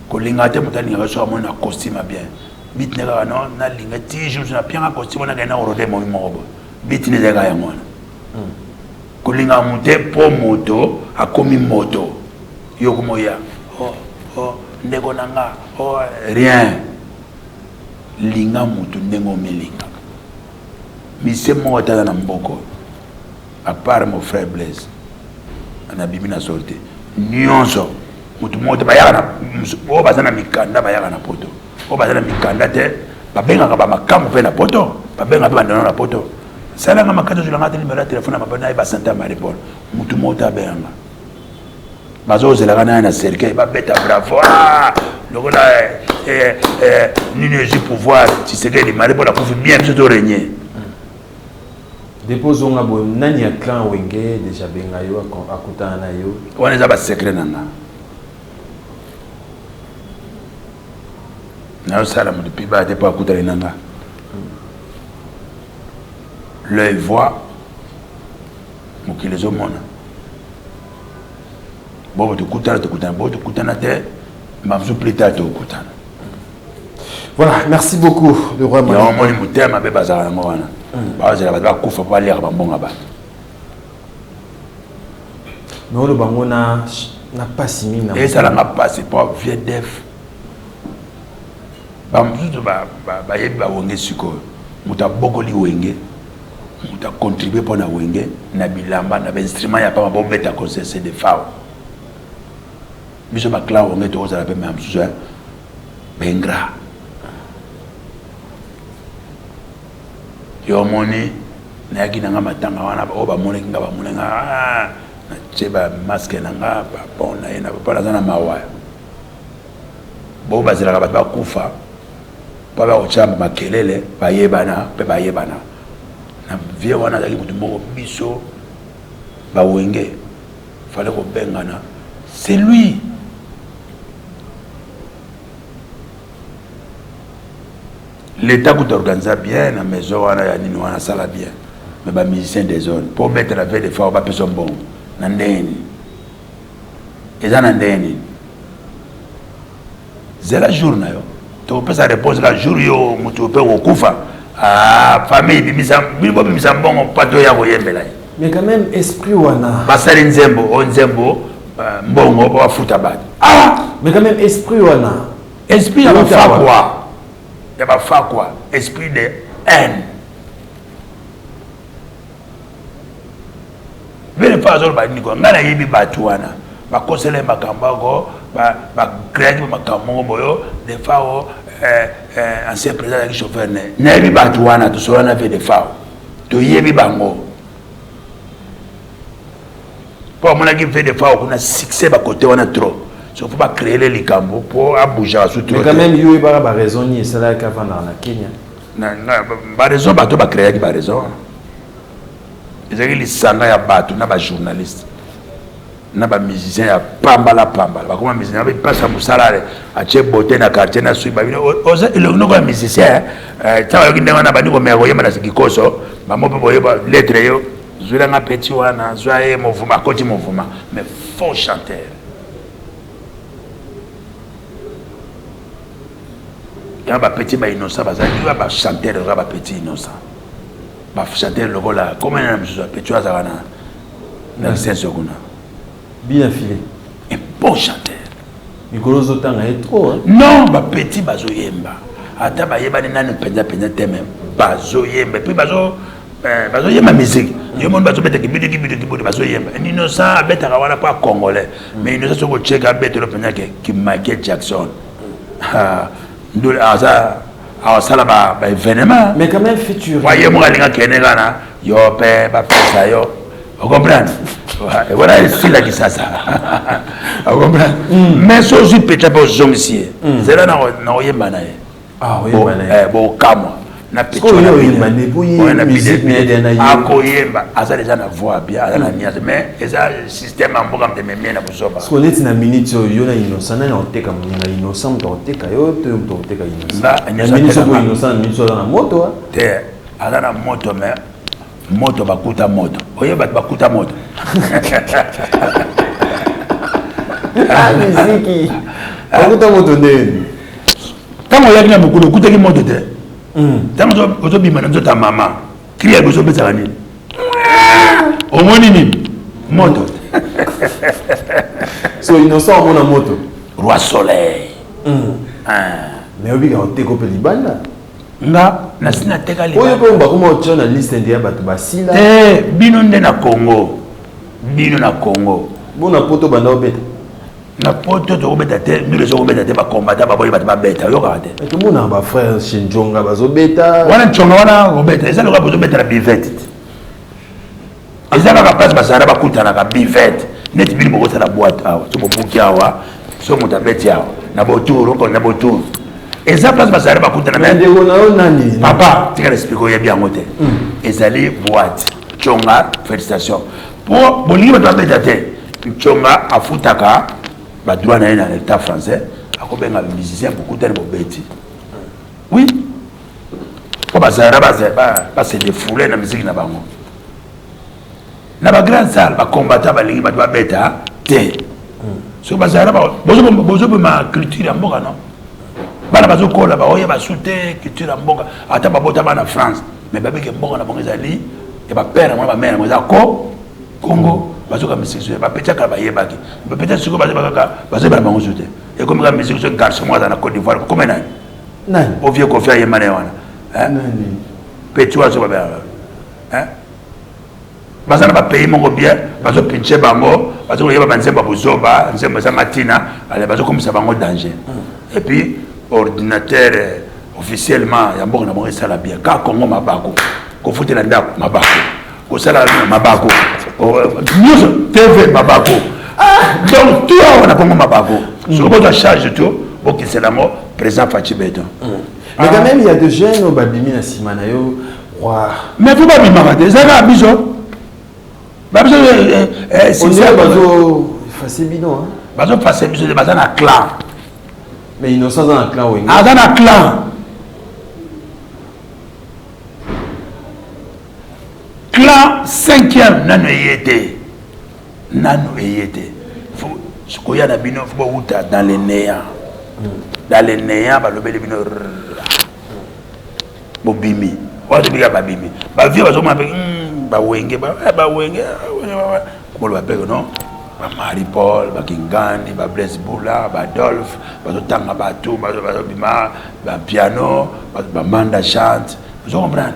Speaker 1: ko linga te mutani yo so ba moni na costume bien bit ne ga no na linga ti jours na pianga costume na ga na orode mo mo bit ne ga ya mona ko linga mute po moto akomi moto yokumoya ndeko nanga rien linga mutu ndengo melinga mise mo tata na mboko à part mon frère Blaise ana bibi na sorti nyonso mutu mo te bayaka na o bazana mikanda bayaka na poto o bazana mikanda te babenga ka ba makamu pe na poto babenga pe bandana na poto sala nga makato zulanga te numéro de téléphone na mabana ba Santa Marie Paul mutu mo ta benga bazo zelaka na na cercueil ba beta bravo lokola n'unégie pouvoir tu sais que les maris pour la coupe bien tout régner
Speaker 2: dépose on a bon nani a clan wenge déjà benga yo akuta na yo
Speaker 1: on est ba secret nanga na sala mo depuis ba te pas akuta nanga l'œil voit mokili zo mona bon tu kutana bon tu kutana te mamzu plus tard tu kutana.
Speaker 2: Voilà, merci beaucoup de roi
Speaker 1: Mani. Ya moni mutema be bazala ngwana. Ba zela ba kufa ba lera ba mbonga ba.
Speaker 2: Non le bango na pas simi na.
Speaker 1: Et ça la passe pas VDF. Ba mzuzu ba yebi ba wonge siko. Muta bokoli wenge. Muta contribuer pour na wenge na bilamba na instrument ya pa bombeta concert c'est de fao. Biso bakla wonge to za la pe même sous bengra yo moni na yaki nanga matanga wana o ba moni nga ba moni nga na cheba masque nanga ba pona ina ba pala na mawa bo bazira ba kufa ba ba ochamba makelele ba yebana pe ba yebana na vie wana zaki mutu moko biso ba wenge fallait ko bengana c'est lui. L'État peut organiser bien la maison, ça la bien. Mais les musiciens des zones, pour mettre la veille des fois, on va pas son bon. Nandeni. Et ça, Nandeni. C'est la journée. Tu peux sa réponse la journée, tu peux au Koufa. Ah, famille, bon, pas de yaboye.
Speaker 2: Mais quand même, esprit wana.
Speaker 1: Basali Nzembo, Onzembo, Mbongo, on va foutre à battre. Ah!
Speaker 2: Mais quand même, esprit wana.
Speaker 1: Esprit, il va faire quoi? Il va faire quoi? Esprit de haine. Vele pas zolo ba niko ngana yebi batuana ba kosele makambako ba créer makambo boyo des fois ancien président qui chauffeur ne yebi batuana to so na fait des fois to yebi bango pour mon qui fait des fois on a succès ba côté wana trop. Il ne faut pas créer les likambo pour abouger à
Speaker 2: mais quand même, il y a une raison, c'est là qu'avant dans la Kenya.
Speaker 1: Non, pas raison, il faut créer une raison. Il y a des journalistes, des musiciens, des musiciens, ils passent à Moussala, à Tchèboté, à quartier, à Suiba. Il y a des musiciens, il y a des lettres, il y a des petits, mais faux chanteurs. Il y a un petit innocent, il y a un chanteur, il y a un petit innocent. Il chanteur, comment il y a un petit dans le sens où
Speaker 2: bien filé.
Speaker 1: Un bon chanteur.
Speaker 2: Nicolas Zotanga est trop.
Speaker 1: Non, petit bazoyemba. Ata bayeba ni nani penza teme bazoyemba. Puis bazoyemba musique. Yo mon bazobeta kibidi bazoyemba. Innocent abeta kawana pas congolais. Mais innocent soko cheka abeta le penza ki Michael Jackson. Ndule aza awasala ba événement.
Speaker 2: Mais quand même futur.
Speaker 1: Voyez moi linga kenegana yo pe ba pesa yo. Vous comprenez? Voilà ici la kisasa. Vous comprenez? Mais so je peut-être pas zomisier. C'est là na oyemba na.
Speaker 2: Ah oui,
Speaker 1: bon kamo na
Speaker 2: petit
Speaker 1: akoyemba aza déjà na voix bien na niaze mais eza système amboka mtememie na busoba
Speaker 2: parce qu'on est na minute yo na innocent na oteka na innocent to oteka yo to oteka innocent na minute ko innocent na minute na moto
Speaker 1: te ala na moto mais moto bakuta moto oyeba bakuta moto
Speaker 2: ah muziki bakuta moto ndeni
Speaker 1: tango yaki na mokolo okutaki moto te tango ozobima na nzoto ya mama cria bozobetaka nini omoni nini moto
Speaker 2: so innocent omona moto
Speaker 1: roi soleil
Speaker 2: mais obika oteka mpe libanda
Speaker 1: nga nasi nateka
Speaker 2: oyo mpe bakoma otya na liste nde ya bato basila
Speaker 1: bino nde na congo
Speaker 2: bona poto banda obeta
Speaker 1: na poto tokobeta te mbilo sokobeta te bakombata baboyi bato babeta oyokaka te
Speaker 2: tomona bafrère shinjonga bazobeta
Speaker 1: wana ntonga wana kobeta eza lokola bozobetela bivete eza kaka place basala bakutanaka bivete neti bino bokosala boite awa so bobuki awa so moto abeti awa na botour okoli na botour eza place basala bakutana
Speaker 2: ndeko na yo nani
Speaker 1: papa tika explique oyebi yango te ezali boite ntonga félicitation po bolingi bato babeta te ntonga afutaka badroit na ye na l'état français akobenga musicien bokutani bobeti oui po bazala base défoule na musique na bango na bagrande salle bakombata balingi bato babeta te soki bazala bozobima culture ya mboka non bana bazokola baoya basu te culture ya mboka ata babota bana France mais babeke mboka na bango ezali ya bapere na mwana bamere na bango eza Congo bazoka musique bapetiaka bayebaki peut-être sikoyo bazebakaka bazobela bango su te ekomi kaka musique so garçon moko aza na Côte d'Ivoire kokome nani ovie kofi ayemba na ye wana peti wana so babelaka baza na bapays moko bien bazopinche bango bazokoyeba banzembo ya bozoba nzembo eza matina bazokomisa bango danger et puis ordinateur officiellement ya mboka na bango esala bien kaka Congo mabako kofutela ndako mabako kosala mabako nyonso tv mabako donc tout awa na Congo mabako soki bozwa charge to bokisela yango président Faci Beton
Speaker 2: mais quand même il y a des jeunes au babimi na nsima na yo
Speaker 1: mais fo babimaka te ezaka biso
Speaker 2: bazofase bino
Speaker 1: bazofase biso te baza na clan
Speaker 2: mais innocent aza na clan wenge
Speaker 1: aza na clan clan 5e nano eye te koya na bino fo bouta dans le néant balobeli bino bobimi ozobika babimi bavie bazomona mpe bawenge koboloba mpeke non bamari paul bakingandi bablaise bula badolphe bazotanga bato bazobima bapiano bamanda chante ozocomprendre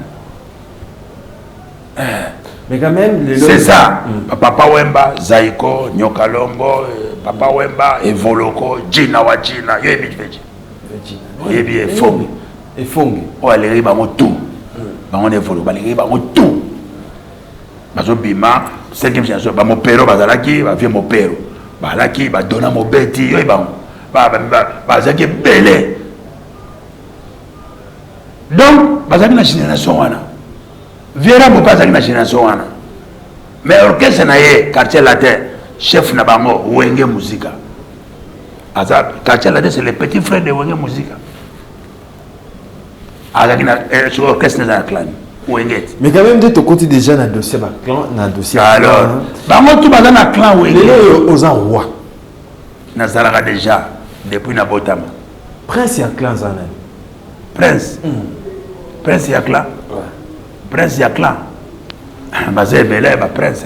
Speaker 2: mais quand même
Speaker 1: c'est ça papa wemba zaiko nyokalombo papa wemba evoloko jina wa jina yo ebi oyebi efongi oyo alingi bango tout bango na evoloko balingi bango tout bazobima 5e génération bamopero bazalaki bavie mopero balaki badona mobeti yo bango bazalaki ebele donc bazalaki na génération wana viera moko azalaki na génération wana mais orchestre na ye quartier latin chef na bango wenge muzika aza quartier latin c'est le petit frère de wenge muzika azalaki na orchestre na clan wenge
Speaker 2: mais quand même dès to côté déjà na dossier ba clan na dossier
Speaker 1: alors bango tout baza na clan wenge
Speaker 2: lelo oza roi
Speaker 1: nazalaka déjà depuis na botama
Speaker 2: prince ya clan zana
Speaker 1: Prince. Prince ya clan. Prince ya clan. Basé belé ba prince.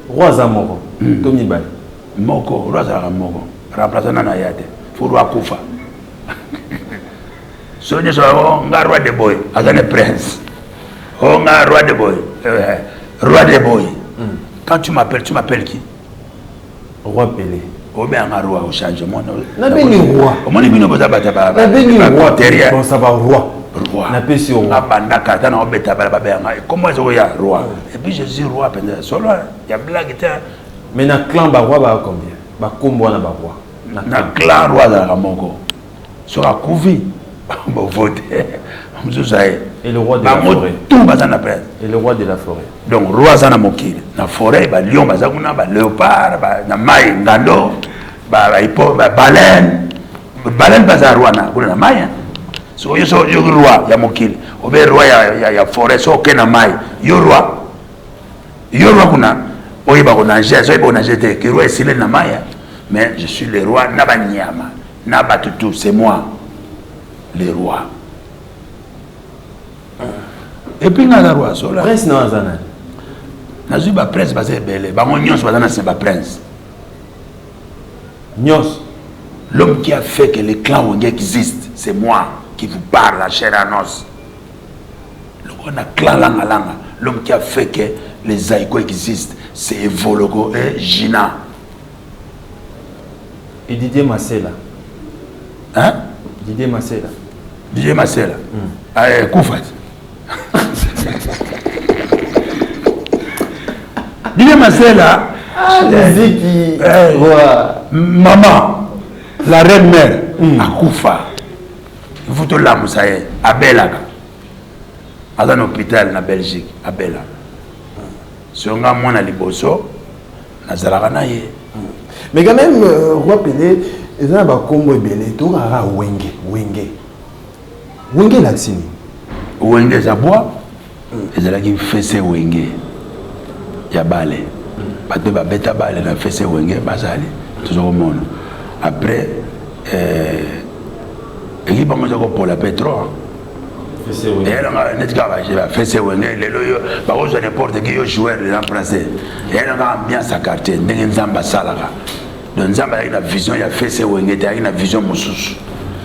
Speaker 2: Roi Zamoro. Tomi Bay.
Speaker 1: Moko, roi za moko. Remplaçant na yate. Faut roi kufa. Sonye so nga roi de boy, azane prince. Oh nga roi de boy. Roi de boy. Quand tu m'appelles qui?
Speaker 2: Roi Pelé.
Speaker 1: Oh bien un roi au changement.
Speaker 2: Na beni roi.
Speaker 1: Comment ni bino boza bata ba.
Speaker 2: Na beni roi
Speaker 1: derrière.
Speaker 2: Bon ça va roi.
Speaker 1: Roi.
Speaker 2: Na pesi roi.
Speaker 1: Abanda kata na obeta ba ba ba. Comment est-ce qu'il y a roi? Et puis je suis roi pendant solo. Il y a blague était.
Speaker 2: Mais na clan ba roi ba combien? Ba kombo na ba roi.
Speaker 1: Na clan roi za moko. Sur la couvi. Bon vote.
Speaker 2: Et le roi de la forêt.
Speaker 1: Tout bazana presse.
Speaker 2: Et le roi de la forêt.
Speaker 1: Donc roi zana mokili. Na forêt ba lion bazakuna ba léopard ba na mai ngando ba ipo ba baleine. Baleine baza roi na kuna na mai. So yo so yo roi ya mokili. Obe roi ya forêt so kena mai. Yo roi. Yo roi kuna. Oyi ba kuna nje so ibo na jete ki roi sile na mai. Mais je suis le roi na ba nyama. Na ba tutu c'est moi. Le roi. Et puis na roi so là.
Speaker 2: Prince na azana.
Speaker 1: Nazu ba prince basé belé. Ba mon nyos bazana c'est ba prince.
Speaker 2: Nyos.
Speaker 1: L'homme qui a fait que les clans Wenge existent, c'est moi qui vous parle, la chair à os. On a clan langa langa. L'homme qui a fait que les Aïko existent, c'est Evologo et Gina.
Speaker 2: Et Didier Massela.
Speaker 1: Hein?
Speaker 2: Didier Massela.
Speaker 1: Didier Massela. Koufat. Didier Massela. Maman. La reine mère, à Koufa, il faut que l'âme, ça y est, à Belaga, à un hôpital en Belgique, à Belaga. Si on a moins à Liboso, on a Zaraganaye.
Speaker 7: Mais quand même, Roi Pelé, il y a un combo belé, tout à Wenge. Wenge l'accini.
Speaker 1: Wenge Zabois, ils ont dit fessé Wenge. Il y a balé. Parce que bêta balé, il a fessé Wenge, Bazali, toujours au monde. Après, il va manger pour la pétrole. Et elle a fait ses wenge, les n'importe qui joueur de l'embrasser. Et elle a ambiance à quartier, Nzamba Salaga. Donc Nzamba a une vision, il a fait ses wenge, il a une vision moussous.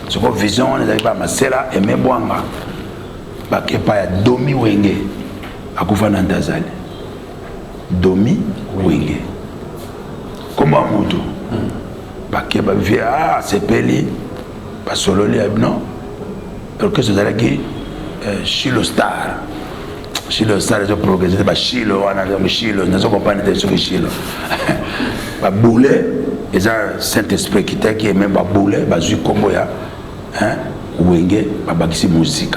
Speaker 1: C'est quoi vision, on est pas Masela et Mebouanga. Bakepa ya Domi Wenge, à Koufanantazali. Domi Wenge. Comment Moutou? Bakeba via sepeli pas solo li non parce que c'est qui Chilo Star je progresser ba Chilo wana de Chilo nazo comprendre de ce que Chilo ba boule et ça Saint-Esprit qui est même ba boule ba zu kombo ya hein Wenge ba bakisi musique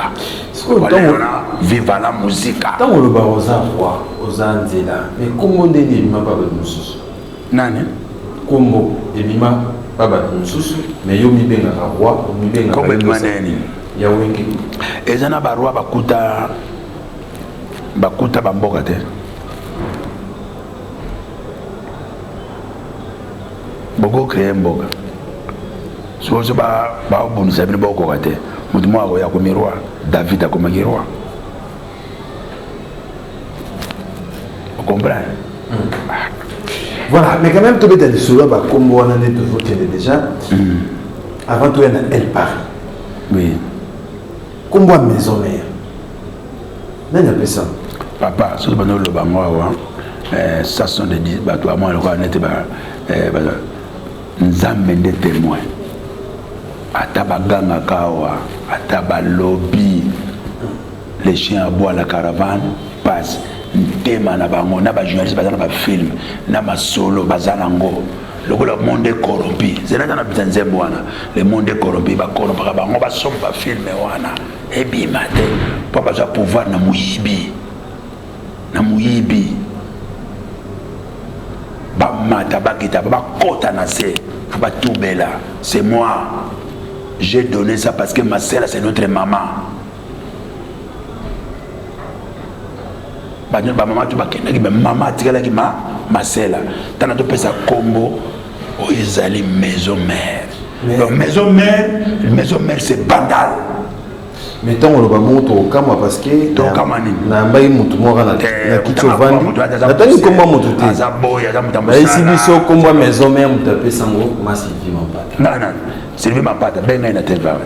Speaker 1: viva la musique
Speaker 2: tant on le ba oza roi oza nzela mais comment ndeni ma ba mususu
Speaker 1: nani
Speaker 2: Kombo et Mima Baba Nsusu, mais yo mi benga roi, mi benga
Speaker 1: comme maneni.
Speaker 2: Ya Wenge.
Speaker 1: Et ça na ba roi bakuta bamboka te. Boko créer mboka. So ba bonu sabini boko te. Mutu mwa ya ko mirwa, David a comme roi. Vous comprenez?
Speaker 7: Voilà, mais quand même, tu es sur là, comme on en est toujours déjà. Avant tout, elle Paris.
Speaker 1: Oui.
Speaker 7: Comme moi, maison mère. N'a pas ça.
Speaker 1: Papa, ce que nous avons, ça sont des bateaux à moi, le n'était pas. Nous avons des témoins. Atabaganga Kawa, Atabalobi. Les chiens aboient la caravane, passent. Tema na bango na ba journaliste bazana ba film na ma solo bazana ngo le monde est corrompu c'est là dans la bitanzembo wana le monde est corrompu ba corrompre bango ba som ba film wana et bi matin papa za pouvoir na muyibi ba mata ba kita ba kota na se ba tubela c'est moi j'ai donné ça parce que ma sœur c'est notre maman. Maman tu bakendaki maman tikalaki ma sela tana to pesa kombo o ezali maison mère. Donc maison mère c'est Bandal
Speaker 7: Mais tant on le va monter au Kama parce que na mbayi mutu moko na kicho vandi natani komba mutu te na ici biso komba maison mère mutape sango masi vima pata
Speaker 1: non c'est vima pata benga ina teva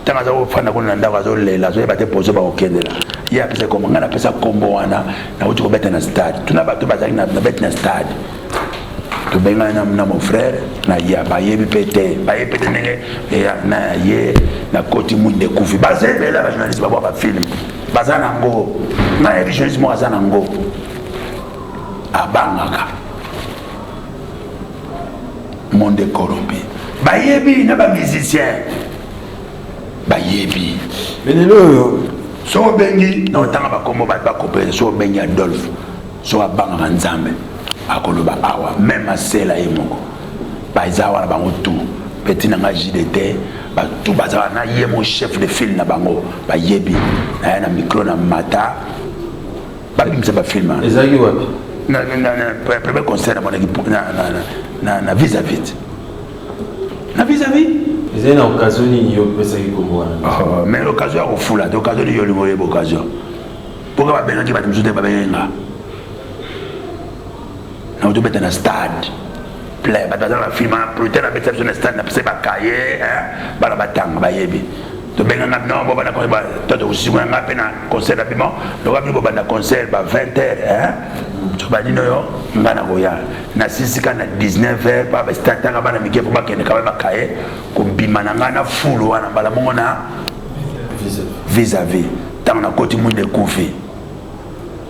Speaker 1: tanga za ofana kuna ndako zo lela zo ebate pozo ba okendela ya pesa komba ngana pesa kombo wana na uti ko beta na stade tuna bato bazali na beta na stade to benga na mon frère na ya ba yebi pete nenge na ye na koti munde kufi bazebe la journaliste ba ba film bazana ngo na yebi journaliste mo azana ngo abangaka monde corrompu ba yebi na ba musicien ba yebi
Speaker 7: menelo
Speaker 1: so bengi na otanga ba kombo ba kopé so bengi Adolphe so abanga nzambe akoloba awa même asela ye moko bazawa na bango tout petit nanga JDT ba tout bazawa na ye mon chef de file na bango ba yebi na na micro na mata ba bimisa ba film
Speaker 7: ezaki wapi
Speaker 1: na premier concert na mon équipe na vis-à-vis
Speaker 7: ezali na occasion nini yo pesaki kombo wana
Speaker 1: mais l'occasion ya kofula te occasion ni yo lingo yeba occasion mpoka babengaki bato mosusu te babengenga na otobeta na stade plein bato bazala bafilme producteur na beta biso na stade na pesa bakaye bana batanga bayebi tobenganga non bo bana toto kosimuna nga mpe na concert na bima loka bino bobanda concert ba 20h tobandino yo nga na koya na sisika na 19h pa bastatanga bana mike mpo bakende kaba bakaye kobima na nga na fulu wana mbala mongo na vis-à-vis ntango na koti mwinde kufi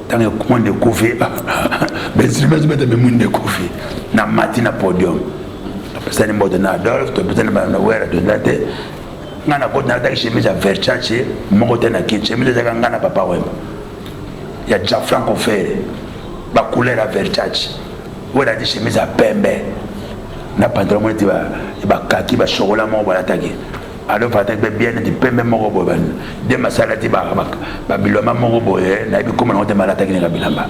Speaker 1: ntango mwinde kufi bainstrument zobeta me mwinde kufi na mati na podium topesani mbote na Adolphe topesani na wera tozate nga na koti nalataki chemise ya Versace moko te na kiti chemise ezaka nga na papa wemba ya Gianfranco Fere bacouleur ya Versace oyo elati chemise ya pembe na pantalon moko neti bakaki bachokola moko balataki alors alataki mpe bien neti pembe moko boye de masala alati babilamba moko boye nayebi koma nango te malataki neka bilamba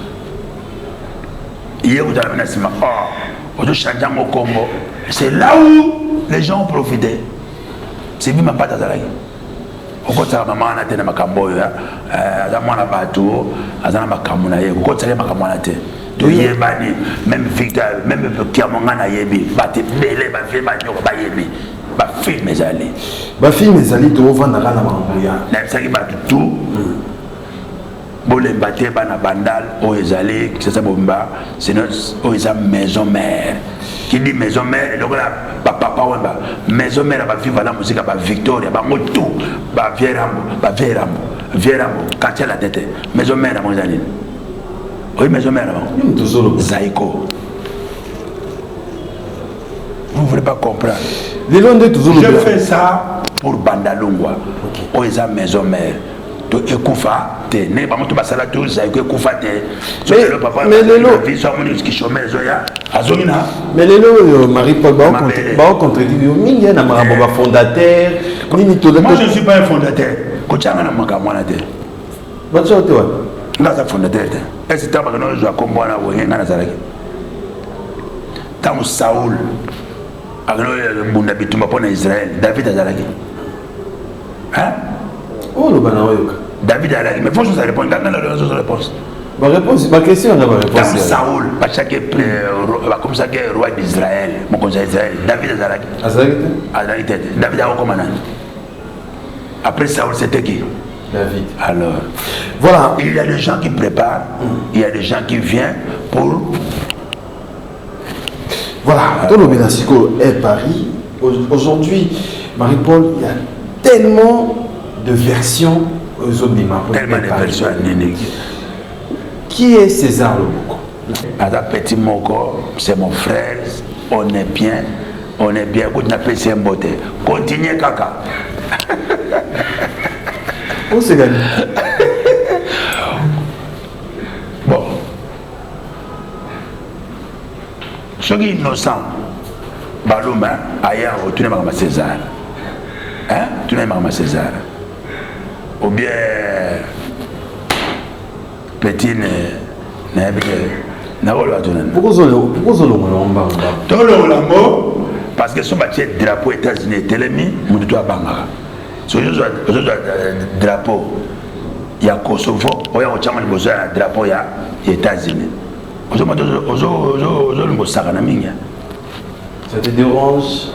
Speaker 1: ye kutala mpe na nsima ozochange yango kombo c'est là où les gens ont profité c'est bima mpata azalaki okotaka mama wana te na makambo oyo aza mwana bato aza na makambo na ye okotisaki makambo wana te toyebani même Victor même kiamo nga nayebi bato ebele bavie banyoko bayebi bafilme ezali
Speaker 7: bafilme ezali toovandaka na makambo ya
Speaker 1: nayebisaki bato tu bolemba te bana bandal oyo ezali sasa bomba sinon oyo eza maison mère qui dit maison mère et donc là papa wemba maison mère ba vivre la musique ba Victoria ba moto ba vierambo quartier la tête maison mère mon zali oui maison mère Zaiko vous voulez pas comprendre
Speaker 7: les longs de toujours
Speaker 1: je fais ça pour Bandalungwa o eza maison mère to ekufa te ne ba moto basala to Zaiko ekufa te le papa
Speaker 7: mais les lots
Speaker 1: vision monique qui chômait zoya azongina
Speaker 7: mais les lots Marie-Paul ba contredire mingi na makambo ba fondateur nini to
Speaker 1: moi je ne suis pas un fondateur ko changa na makambo na te
Speaker 7: ba chote wa
Speaker 1: nga za fondateur te est-ce que ba no zo kombo na wo nga na zalaki tangu Saul agano bunda bitumba pona Israël David azalaki hein
Speaker 7: oh le bana oyoka
Speaker 1: David azalaki mais faut que ça répondre dans la réponse
Speaker 7: ma réponse ma question na ba réponse
Speaker 1: Saul pas chaque comme ça que roi d'Israël mon conseil d'Israël David azalaki David a recommandé après Saul c'était qui
Speaker 7: David.
Speaker 1: Alors
Speaker 7: voilà,
Speaker 1: il y a des gens qui préparent, il y a des gens qui viennent pour
Speaker 7: voilà, dans le Benasiko est Paris. Aujourd'hui, Marie-Paul, il y a tellement de versions aux autres
Speaker 1: tellement de versions.
Speaker 7: Qui est César Loboko?
Speaker 1: Ada Petit Moko, c'est mon frère, on est bien, écoute, n'a pas c'est un beauté. Continuez, Kaka.
Speaker 7: Où c'est gagné?
Speaker 1: Bon. Ceux qui sont innocents, Balouma, ailleurs, tu n'es pas comme César. Hein? Tu n'es pas comme César. Ou bien, Petit,
Speaker 7: pourquoi vous
Speaker 1: parce que son bâti drapeau États-Unis télémi nous doit banga drapeau il y a Kosovo il y a un drapeau il y a États-Unis ça
Speaker 2: te dérange?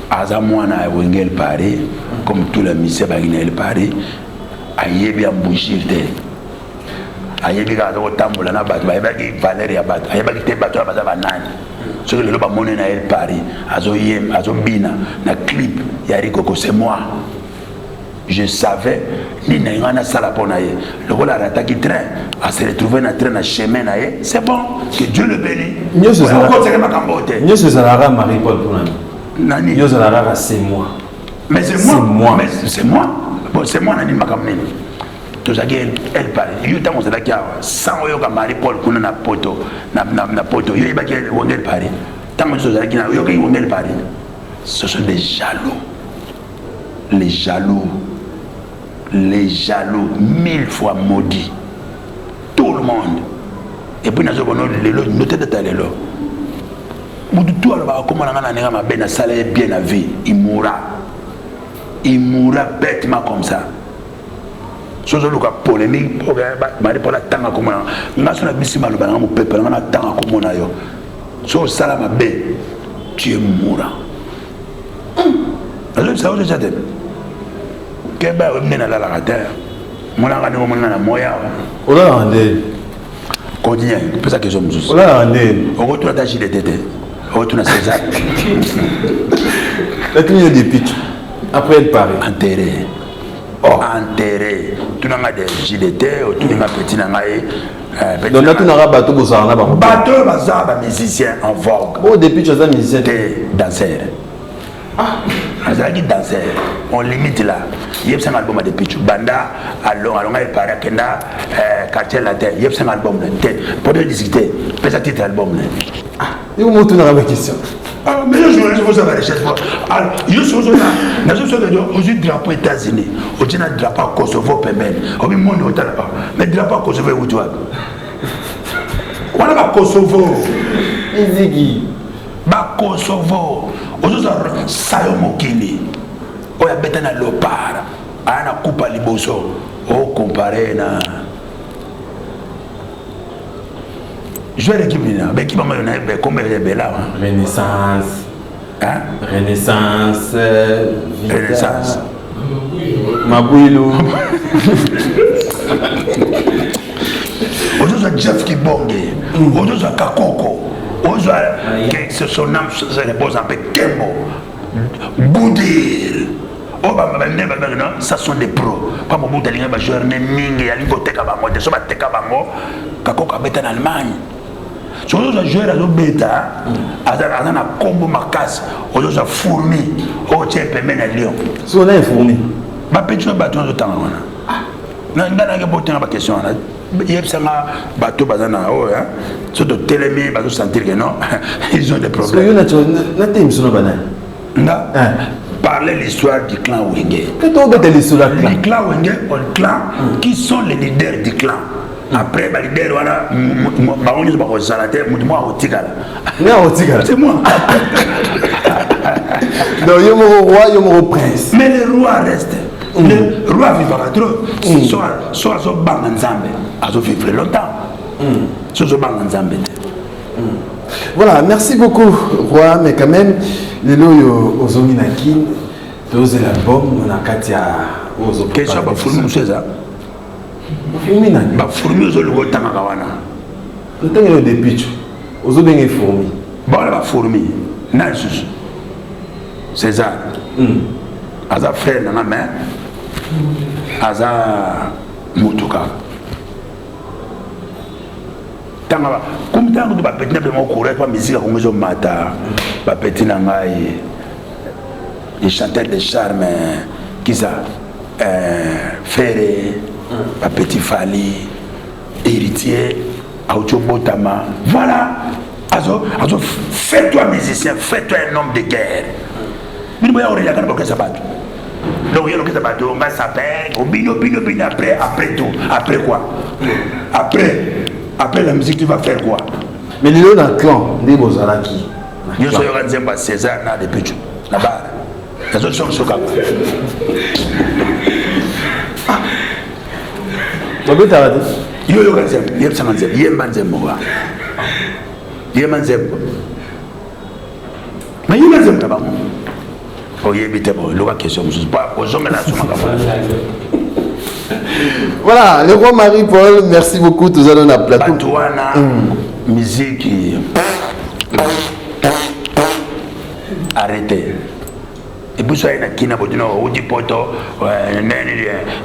Speaker 1: Aza mwana Wengel Paris comme tous les ministères Wengel Paris ayebi ambushirte ayebi ka zo tambola na bato ayebaki valeur ya bato ayebaki te bato baza banani soki lelo bamoni na El Paris azobina na clip ya Rikoko c'est moi je savais ni na ngana sala pona ye lokola rataki train à se retrouver na train na chemin na ye c'est bon que Dieu le bénisse
Speaker 2: Dieu se sera Marie-Paul pour
Speaker 1: nani
Speaker 2: Dieu se sera c'est moi
Speaker 1: mais c'est moi mais c'est moi bon c'est moi nani makamneni tozaki El Paris yo tango zalaki awa sango yoka Marie-Paul kuna na poto na poto yo yebaki Wengel Paris tango tozalaki na yoka Wengel Paris ce sont des jaloux les jaloux 1000 fois maudits tout le monde et puis nazo bono lelo noté de lelo mutu tout alba comment na nga ma ben salaire bien à vie il mourra bêtement comme ça sozo luka polémique pour mari pour la tanga comme na sona bisima lo bana mo peuple na tanga comme na yo so sala ma be tu es mourant alors ça aussi ça te keba mena la terre mona ngani mo mona na moya
Speaker 2: ola ande
Speaker 1: continue pesa que sommes tous
Speaker 2: ola ande
Speaker 1: okoto ta chile tete okoto na César
Speaker 2: la tenue des pitch après El Paris
Speaker 1: enterré tout n'a des giletés tout n'a petit n'a
Speaker 2: donc là tout n'a bateau bosana
Speaker 1: bateau bazaba musicien en vogue
Speaker 2: oh depuis tu as musicien
Speaker 1: danseur azaki danseur on limite là yeb sang album de pitch banda alonga El Paris kenda quartier latin yeb sang album de pour discuter peut-être titre album
Speaker 2: et vous me tournez la question.
Speaker 1: Mais je vous savez, alors, je suis aux drapeaux États-Unis, au drapeau Kosovo, au monde au mais drapeau Kosovo, où tu vas? On a Kosovo. Kosovo, aux autres, Sayomokili, au Yabetana Lopar, Ana Kupa Liboso, au comparé na. Je vais l'équipe mais qui va me donner combien de belles
Speaker 2: Renaissance.
Speaker 1: Hein?
Speaker 2: Renaissance.
Speaker 1: Renaissance.
Speaker 2: Mabouilou.
Speaker 1: Aujourd'hui, Jeff Kibonge. Aujourd'hui, Kakoko. Aujourd'hui, son âme se repose un peu Kembo. Boudir. Ça sont des pros. Pas mon bout de ligne, je n'ai mingi, à l'hypothèque à bango, des sommes à Tekabango, Kakoko habite en Allemagne. Si vous avez joué à l'obéta, à la combo macasse, vous avez fourmi, au tien permet à Lyon.
Speaker 2: Si on a fourmi,
Speaker 1: ma petite bâton de temps. Non, il n'y a pas de question. Il y a un bateau bazana, sur de télémé, bateau sentir que non, ils ont des problèmes. Parler l'histoire du clan Wenge.
Speaker 2: Les
Speaker 1: clans Wenge, un clan qui sont les leaders du clan. Après, les leaders, voilà, c'est moi.
Speaker 2: Donc, il y a mon roi, il y a mon prince.
Speaker 1: Mais le roi reste. Le roi vivra trop. Soit son bang en Zambé, à son vivre longtemps. Soit son bang en Zambé.
Speaker 2: Voilà, merci beaucoup, roi, mais quand même, les lots aux Ominakin, tous l'album, on a Katia aux autres.
Speaker 1: Qu'est-ce que ça va fourmi, c'est ça? Fourmi aux autres, Tamagawana.
Speaker 2: Le temps est des pitch, aux autres, il y a fourmi.
Speaker 1: Bon, là, fourmi, Nansus, César, Aza frère, dans la main, Aza Moutuka. Comme tant que tu vas péter de mon courant, pas musique comme je mata, pas péter dans ma les chanteurs de charme, qui ça, Ferré, pas petit Fali, héritier, Aoutchobotama, voilà. Alors, fais-toi musicien, fais-toi un homme de guerre. Mais nous voyons regarder pour que ça batte. Donc, il y a que ça batte, on va s'appeler, on bino, après tout, après quoi? Après la musique, tu vas faire quoi?
Speaker 2: Mais les gens dans le clan, les Bozalaki.
Speaker 1: Nous sommes organisés par César, là, depuis là-bas. Les autres sont choqués.
Speaker 7: Pourquoi tu as raté?
Speaker 1: Yo, mais il y a des
Speaker 7: voilà, le roi Marie-Paul, merci beaucoup, tout ça dans la plateau.
Speaker 1: Musique. Arrêtez. Et puis, ça y est, qui n'a pas dit non, ou dit poto,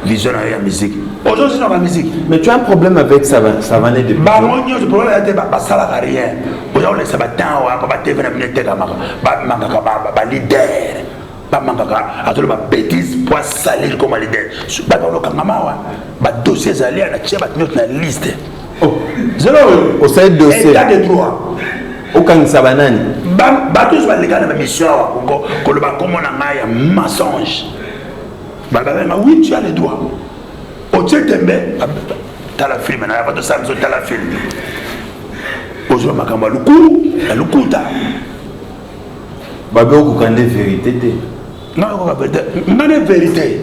Speaker 1: vision à la musique. Aujourd'hui, c'est la musique.
Speaker 7: Mais tu as un problème avec Savané de
Speaker 1: Bah, moi, le problème, c'est ça n'a rien. Aujourd'hui, ça va tant, on va te faire une tête à ma leader. Pas mangaka, à tout le monde, bêtise, pour salir comme leader. Bah, dans le Kangama, bah, dossier alliés, on a tiré notre liste.
Speaker 7: Oh, zéro, au sein de dossier.
Speaker 1: État de droit.
Speaker 7: Aucun Savanani.
Speaker 1: Bah, tous les gars de ma mission, qu'on le bat comme on a un mensonge. Bah, oui, tu as les droits. Au tien tembe, t'as la film, n'a pas de ça, t'as la film. Aujourd'hui, ma campagne, le coup, t'as.
Speaker 7: Bah, vous avez vérité.
Speaker 1: Non, on a une vérité.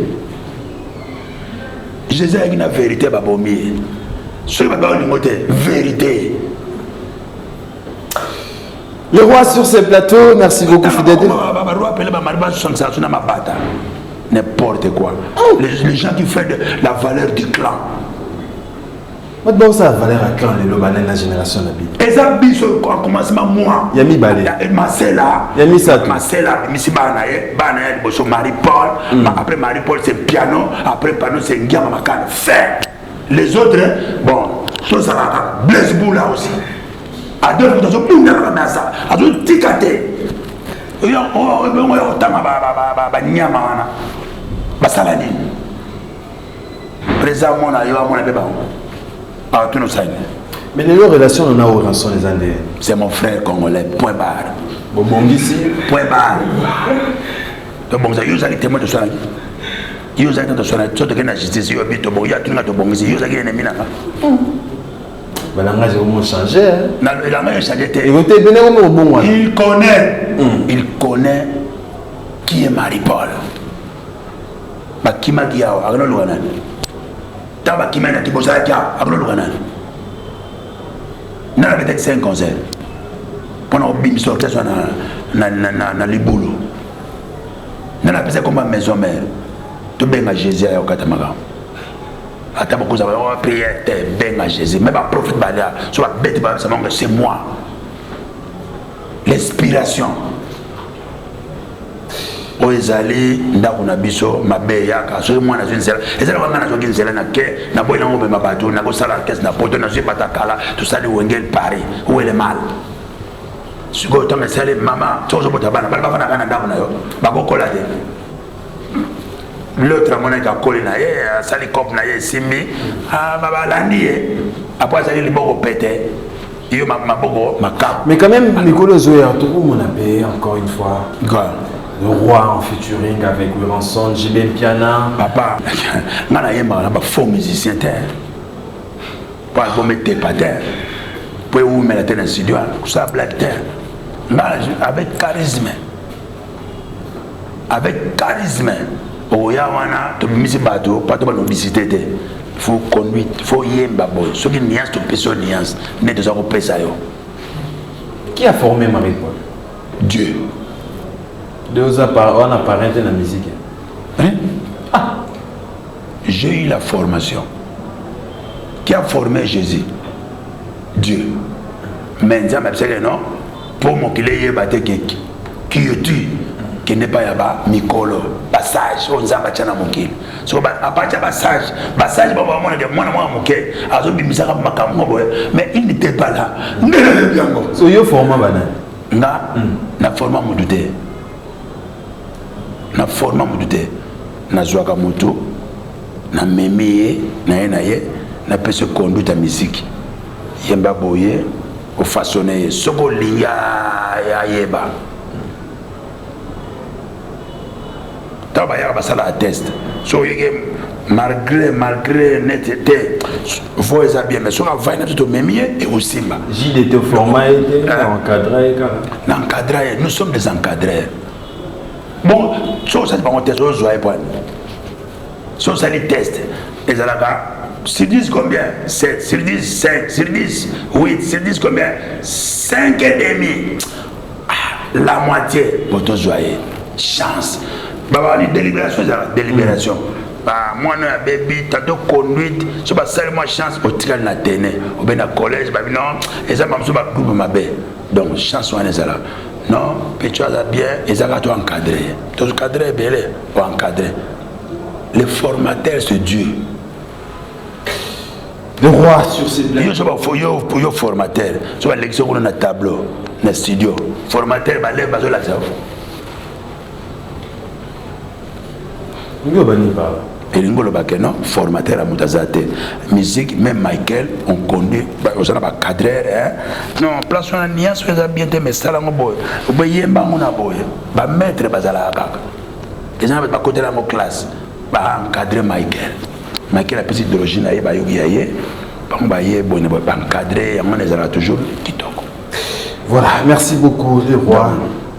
Speaker 1: Jésus a une vérité, bah, bon, mieux. Ce qui va pas une vérité.
Speaker 7: Le roi sur ce plateau, merci beaucoup fidèle.
Speaker 1: N'importe quoi. Les gens qui font de la valeur du clan.
Speaker 7: Maintenant, ça a valeur à clan, les lobanais de la génération de la Bible.
Speaker 1: Et ça, biso, au commencement, moi.
Speaker 7: Yami Balé.
Speaker 1: Marcella.
Speaker 7: Yami Sato.
Speaker 1: Marcella, Missy Banaye, Bosso Marie-Paul. Après Marie-Paul, c'est piano. Après piano, c'est Ndiama Makan. Fait. Les autres, bon, tout ça là, Blaise Boula aussi. À deux fois, on a ça. À deux, ticate. On
Speaker 7: mais les relations, on a où sont les Andéens?
Speaker 1: C'est mon frère congolais, point barre.
Speaker 7: Bon, ici.
Speaker 1: Point barre. Donc, bon, vous allez témoin de ça. Vous allez témoin de ça. Vous allez justice. Vous allez témoin de ça. Vous allez témoin de ça.
Speaker 7: Le langage a changé.
Speaker 1: Le langage a changé. Il connaît qui est Marie-Paul. Qui m'a dit à Agnolouanan. Taba qui m'a dit à Agnolouanan. N'a peut-être 5 concerts. Pendant que Bim sortait dans les boulots. N'a peut-être comme maison mère. Tu benga Jésus à Okatamaga. Attends, beaucoup de prière, benga Jésus. Même un prophète Balia, soit bête, c'est moi. L'inspiration. Oezali, ndakuna biso, mabe yaka, so moi na une seule. Et ça va ngana jogi nzela na ke, na boy na ngombe mabato, na ko sala caisse na poto na jipa takala, tout ça de wengel Paris. Où est le mal? Sugo to me sale mama, to so bota bana, bana kana ndakuna yo. Ba ko kola de. L'autre mona ka kolina ye, sali cop na ye simi, ah baba landi après ça il boko pété. Yo ma boko maka.
Speaker 7: Mais quand même Nicolas Zoya, tout le monde a payé encore une fois. Le roi en featuring avec Wilson, Jibem Piana.
Speaker 1: Papa, je suis un faux musicien. Pour albumer tes patins. Pour où mettre la tête dans le studio, ça blague terre. Avec charisme. Avec charisme. Au Yawana, tu me dis bateau, pas de publicité. Il faut conduire, il faut y aller. Ce qui nuance, tu peux se nuance. Ne te sois pas ça.
Speaker 7: Qui a formé Marie-Paul?
Speaker 1: Dieu.
Speaker 7: On a parlé de la musique.
Speaker 1: Hein? Ah. J'ai eu la formation. Qui a formé Jésus? Dieu. Maintenant, non, pour mon qu'il ait battu qui es-tu? Qui n'est pas là-bas, Mikolo, passage, on s'en va à mon kill. So, à partir de passage, mais il n'était pas là.
Speaker 7: So, il forme
Speaker 1: na forma mon douté. Na forma mon douté. Na zwaka moto, na memie, na enaye, na pese conduite à musique. Yemba boye, au façonné, soko liya ya yeba. Tabaya basala atteste. So malgré netteté, voix ça bien, mais sur la vaine de memie et au simba.
Speaker 7: Gilles était formé, encadré.
Speaker 1: Encadré, nous sommes des encadrés. bon chose ça pas test aux joie point chose ça les tests et ça là sur 10 combien 7 sur 10 5 sur 10 8 sur 10 combien 5 et demi la moitié pour tous joyer chance bah les délibération délibération bah moi non baby t'as de conduite je pas seulement chance au tirer la télé au ben à collège bah non et ça m'a pas groupe ma bé donc chance on est ça là non puis tu as bien et ça va toi encadrer tout encadrer bien pour encadrer les formateurs c'est Dieu
Speaker 2: le roi sur ses blagues.
Speaker 1: Yo ça va faut yo formateur sur l'élection on a tableau na studio formateur ba lève ba la ça
Speaker 2: Ngo bani ba
Speaker 1: et l'ingolo ba non formateur à mutazate musique même Michael on conduit on ça ba cadreur hein non place on a niance ça bien te mais ça là boy bo yemba on a boy ba maître ba zala kaka les gens ba côté la mo classe ba encadrer Michael a petite d'origine aïe ba yogi aïe ba yé bonne ba encadrer on les a toujours kitoko.
Speaker 2: Voilà, merci beaucoup le roi.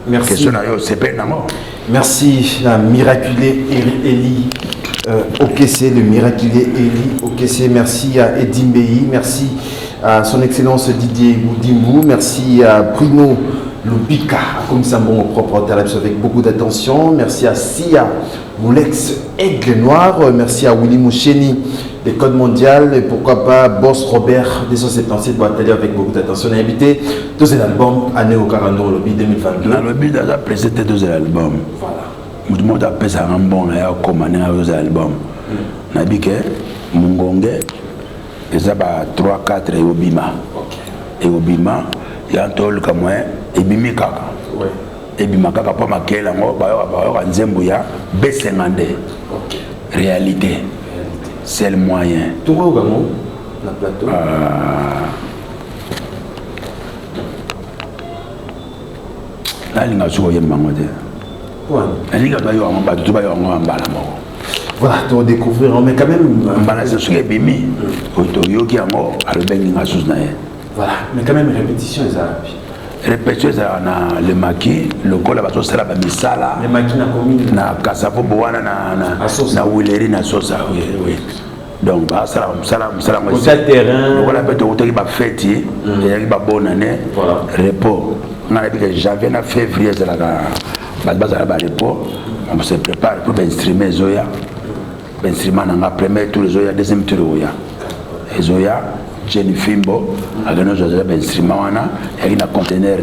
Speaker 2: Merci.
Speaker 1: Question na yo c'est pas namo.
Speaker 2: Merci la miraculée Eli Okese, le miraculé Eli Okese. Merci à Eddie Mbei, merci à son excellence Didier Boudimou, merci à Primo Lubika, comme ça mon propre talent avec beaucoup d'attention. Merci à Sia Moulex Aigle Noir, merci à Willy Moucheni des Codes Mondial et pourquoi pas Boss Robert 277 Boatelier avec beaucoup d'attention. On a invité deuxième album année au Carando Lobby 2022.
Speaker 1: Dans le but de présenté deuxième album. Voilà. Tout le monde a fait ça un bon et a commandé un deuxième album. On a dit que Mungonge et ça va 3-4 et Obima. Et Obima il y a un tour comme moi et Bimi Kaka. Et Bima Kaka pas marqué là moi ba nzembuya B50. Réalité. C'est le moyen.
Speaker 2: Tout va au Gabon, la plateau.
Speaker 1: Là, il y a un peu de
Speaker 2: voilà, tu découvrir, mais quand même.
Speaker 1: Voilà,
Speaker 2: mais quand même, répétition, les arabes.
Speaker 1: Répétition, le maquis, le col, la sauce, la misala.
Speaker 2: Le maquis, la commune.
Speaker 1: Na Kasafo Boana, na Willeri, na Sosa, oui. Donc, ça,
Speaker 2: au terrain.
Speaker 1: Voilà, peut-être qu'il va fêter, il va bonne année, repos. On a dit que janvier, février, c'est la base à la repos. On se prépare pour instrumer Zoya. Instrument, on a premier tour Zoya, deuxième tour Zoya. Et Zoya, Jenny Fimbo, avec nos instruments, il y a un conteneur,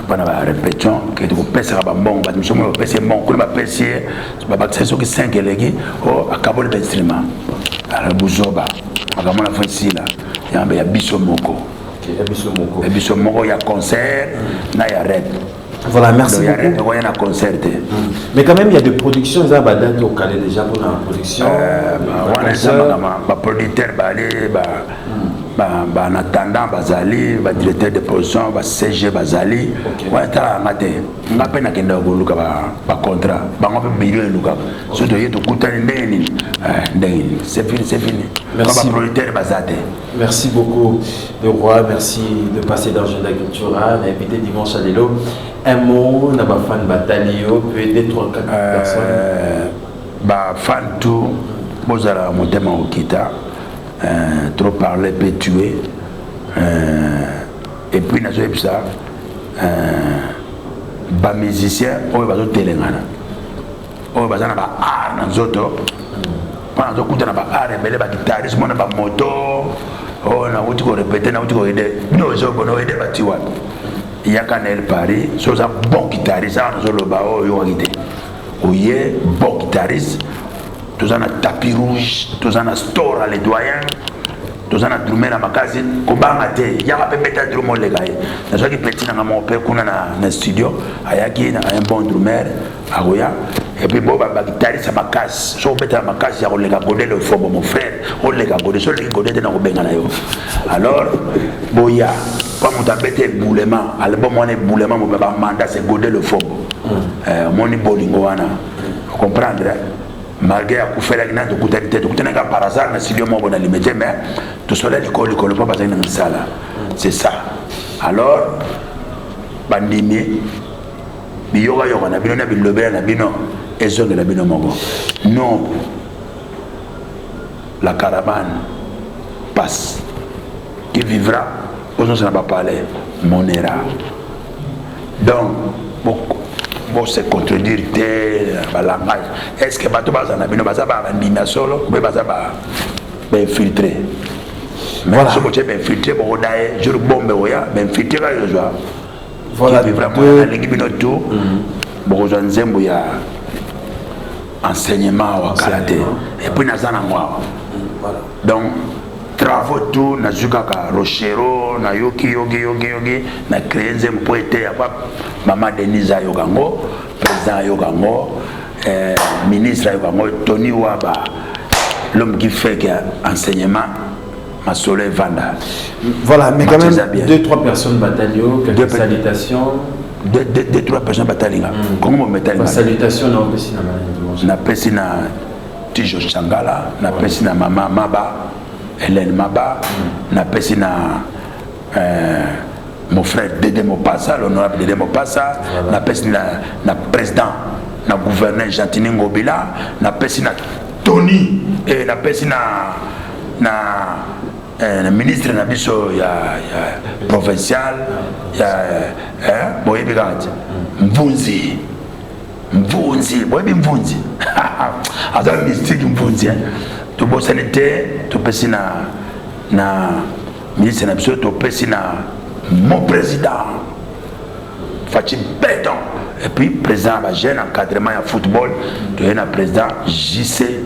Speaker 1: pendant la répétition, que tu peux passer à bon, nous sommes passés bon, qu'on va passer, c'est ce qui 5 élégis, à Kabul d'instruments. À la Bouzoba, à la Fonfila, il y a Bissomoko. Il y a Bissomoko, il y a concert, il y a rap.
Speaker 2: Voilà, merci beaucoup.
Speaker 1: Il y a concert.
Speaker 2: Mais quand même, il y a des productions, il y a des dates au Calais déjà pour la production.
Speaker 1: Les producteurs, en attendant, Bazali, le directeur de production, le CG Bazali, on a un contrat, c'est fini.
Speaker 2: Merci beaucoup, le roi, merci de passer dans Agenda Culturel, invité dimanche à Lelo. Un mot, on a un fan Batalio, peut-être 3-4 personnes.
Speaker 1: Fan tout, moi j'ai mon thème au Kita. Trop parler peut tuer et puis na ça ba musicien on va telengana on va na ba art na zoto pas na kuta na ba art bele ba guitariste mona ba moto on a uti ko répéter na uti ko aider no zo bono aider ba tiwa il y a Canel Paris so ça bon guitariste na zo lo ba o yo ngite oye bon guitariste tous en a tapis rouge, tous en a store à les doyens, tous en a drummer à ma case, combat maté, il y a pas peut-être drummer les gars. Na soit qui petit dans mon père qu'on a na studio, ayaki na un bon drummer à Roya et puis bon ba guitariste à ma case, so bête à ma case, il y a les gars godé le fond mon frère, on les gars godé sur les godé dans benga na yo. Alors boya, comme on t'a bêté boulement, album on est boulement mon baba mandat c'est godé le fond. Mon bolingo wana. Comprendre malgré à coup faire la guinée de couper tête, de tenir par hasard, mais si le mot on a limité, mais tout cela l'école pas besoin de ça. C'est ça. Alors, bandimi, biyoka yoka na bino na bilobela na bino ezonge na bino moko. Non, la caravane passe. Qui vivra, on ne va pas parler, monera. Donc, bon se contredire le langage. Est-ce que bato bazana bino bazaba bandimia solo ou bazaba ba infiltré? Voilà. Ce que tu as infiltré bon dae jour bombe oya ben infiltré là je vois. Voilà, vraiment les bino tout. Bon je nzembo ya enseignement wa karaté et puis nazana moi. Voilà. Donc travaux tout na zukaka rochero na yoki na créer nzembo pour être maman Denisa Yogango, président Yogango, ministre Yogango, Tony Waba, l'homme qui fait enseignement, ma soleil Vanda.
Speaker 7: Voilà, mais quand même 2-3 personnes bataillon, quelques salutations.
Speaker 1: 2-3 personnes bataillon. Comment on met ça?
Speaker 7: Salutations,
Speaker 1: na pesina Tijo Changala, na pesina Mama Maba, Hélène Maba, na pesina mon frère Dédé Mopassa, l'honorable Dédé Mopassa, voilà. Na président, na gouverneur Jantini Ngobila, na président Tony, et na président na ministre na biso ya provincial, ya boyebi gati, Mvunzi, boyebi Mvunzi, aza mystique Mvunzi, to bo sanité, to président na ministre na biso, to président mon président Fatim Béton et puis président de jeune encadrement en football de un président JC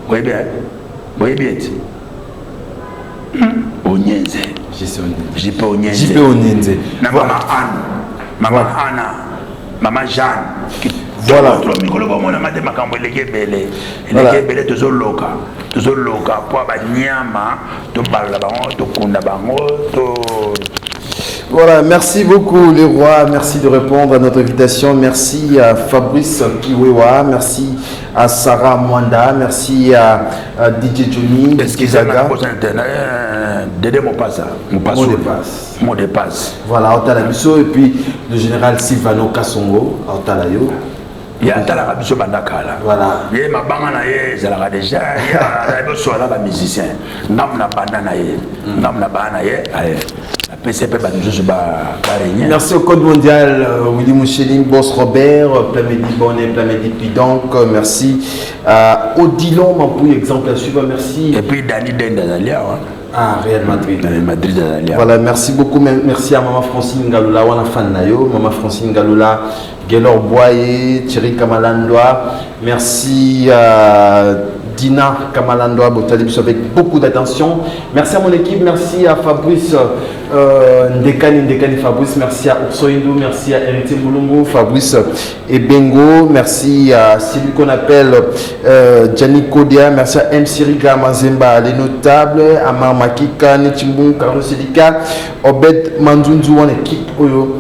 Speaker 1: oui bien Onyenze JP Onyenze na maman Anna maman Jeanne voilà mikolo ba mona mate makambo lekebele tozoloka po ba nyama to bala bango to kunda bango to.
Speaker 7: Voilà, merci beaucoup les rois, merci de répondre à notre invitation, merci à Fabrice Kiwewa, merci à Sarah Mwanda, merci à DJ Johnny,
Speaker 1: Kizaga. Dédé Mopassa, mot de passe.
Speaker 7: Voilà, Otalabiso et puis le général Silvano Kassongo, Otalayo.
Speaker 1: Il y a un biso bandakala. Voilà. Il y a ma bangana ye zalaka déjà. Il y a un soir là ba musicien. Nam na bandana ye. Nam na bandana ye. Allez. La PCP ba nous ba réunion.
Speaker 7: Merci au Code mondial Willy Moucheline, Boss Robert, Plamedi Bonnet, Plamedi Pidonk, merci à Odilon Mampouille, exemple à suivre, merci.
Speaker 1: Et puis Dani Dendazalia.
Speaker 7: Ah, Real Madrid.
Speaker 1: Real Madrid Dazalia.
Speaker 7: Voilà, merci beaucoup, merci à Maman Francine Galula, wana fan nayo, Maman Francine Galula, Gelor Boye, Thierry Kamalandoa, merci à Dina Kamalandoa, Botalibus avec beaucoup d'attention. Merci à mon équipe, merci à Fabrice Ndekani Fabrice, merci à Ursoindou, merci à Héritier Moulumbu, Fabrice Ebengo, merci à celui qu'on appelle Gianni Kodia, merci à M. Siriga Mazemba, les notables, Amar Makika, Netimbou, Carlos Selika, Obed Manzunzu, en équipe Oyo.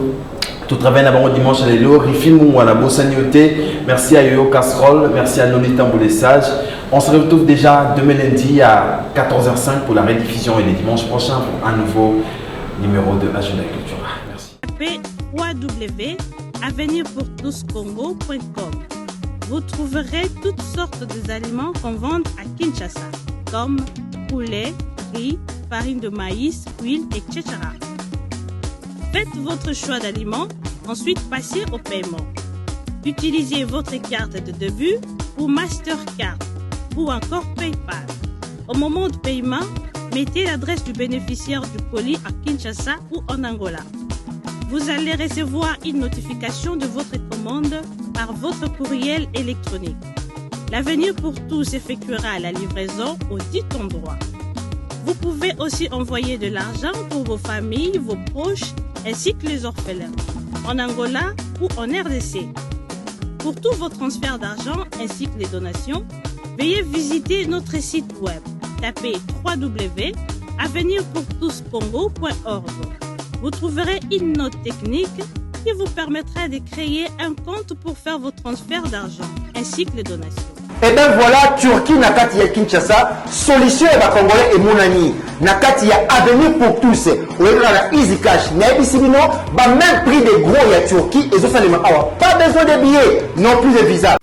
Speaker 7: Tout travail d'abord dimanche à l'élo, Rifil Moumouana, Bossanioté, merci à Yoyo Casserole, merci à Nolita Mboulessage. On se retrouve déjà demain lundi à 14h05 pour la rediffusion et les dimanches prochains pour un nouveau numéro de Agenda Cultura. Merci.
Speaker 3: www.avenirpourtouscongo.com. Vous trouverez toutes sortes d'aliments qu'on vend à Kinshasa, comme poulet, riz, farine de maïs, huile, etc. Faites votre choix d'aliments, ensuite passez au paiement. Utilisez votre carte de début ou Mastercard ou encore PayPal. Au moment de paiement, mettez l'adresse du bénéficiaire du colis à Kinshasa ou en Angola. Vous allez recevoir une notification de votre commande par votre courriel électronique. L'avenir pour tous effectuera la livraison au dit endroit. Vous pouvez aussi envoyer de l'argent pour vos familles, vos proches, ainsi que les orphelins, en Angola ou en RDC. Pour tous vos transferts d'argent ainsi que les donations, veuillez visiter notre site web. Tapez www.avenirpourtouscongo.org. Vous trouverez une note technique qui vous permettra de créer un compte pour faire vos transferts d'argent ainsi que les donations.
Speaker 4: Et bien voilà, Turquie na kati ya Kinshasa, solution ya Congolais et Mounani. Na kati ya avenir pour tous. Ou la Easy Cash. Na ebisibino, ba même prix des gros ya Turquie et ça les awa. Pas besoin de billets, non plus de visa.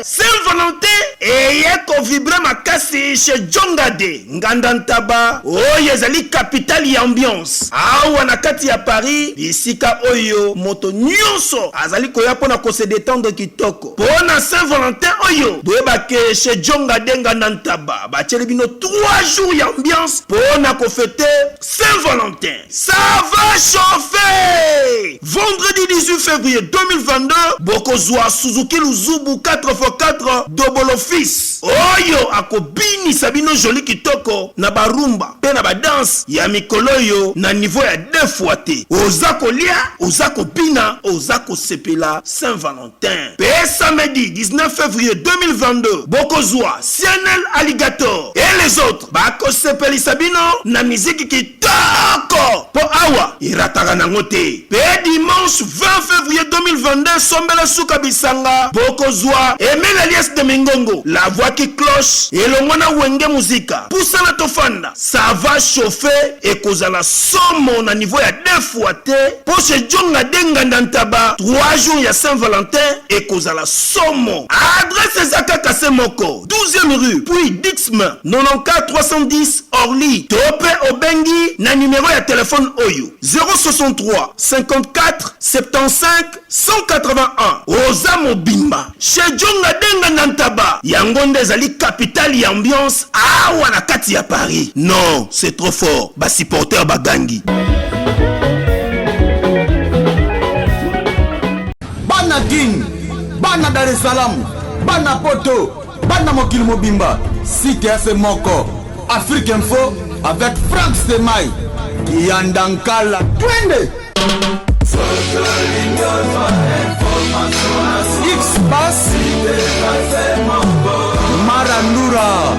Speaker 5: Saint-Valentin eye kovibra makasi chez Djongade Ngandantaba oyo ezali capitale ya ambiance awa na kati ya Paris bisika oyo moto nyonso azali koya mpona kose détendre kitoko mpona Saint-Valentin oyo boyebake chez Djongade Ngandantaba batieli bino 3 jours ya ambiance mpona kofete Saint-Valentin. Ça va chauffer. Vendredi 18 février 2022 bokozwa Suzuki Luzubu 4x4 double office oyo akobini sabino joli kitoko na barumba pe na badanse ya mikolo yo na niveau ya 2 fois te oza kolia oza kopina oza kosepela Saint-Valentin. Pe samedi 19 février 2022 bokozwa Cianel Alligator et les autres bakosepeli sabino na musique kitoko po awa irataka nango te. Pe dimanche 20 février 2022 sombela suka bisanga bokozwa Emile Alias de Mingongo, la voix qui cloche et le mwana wenge musica. Poussa la tofanda, ça va chauffer et cause la somme na niveau ya 2 fois te. Pour ce Djonga Dengandantaba, 3 jours ya Saint-Valentin et cause la somme. Adresse Zaka Kasemoko, 12e rue, puis Dixme, 94 310 Orly. Topé Obengi, na numéro ya téléphone Oyo, 063 54 75 181. Ozamo Bimba, chez Djonga Dengandantaba, yangonde ezali capitale ya ambiance awa na kati ya Paris. Non, c'est trop fort. Ba supporter bagangi.
Speaker 6: Bana King, Bana Dar es Salaam, Bana Poto, Bana Mokil Mobimba, CTS Moko, Afrique Info avec Franck Stemai, Yandankala, Twende. X-Bass Marandura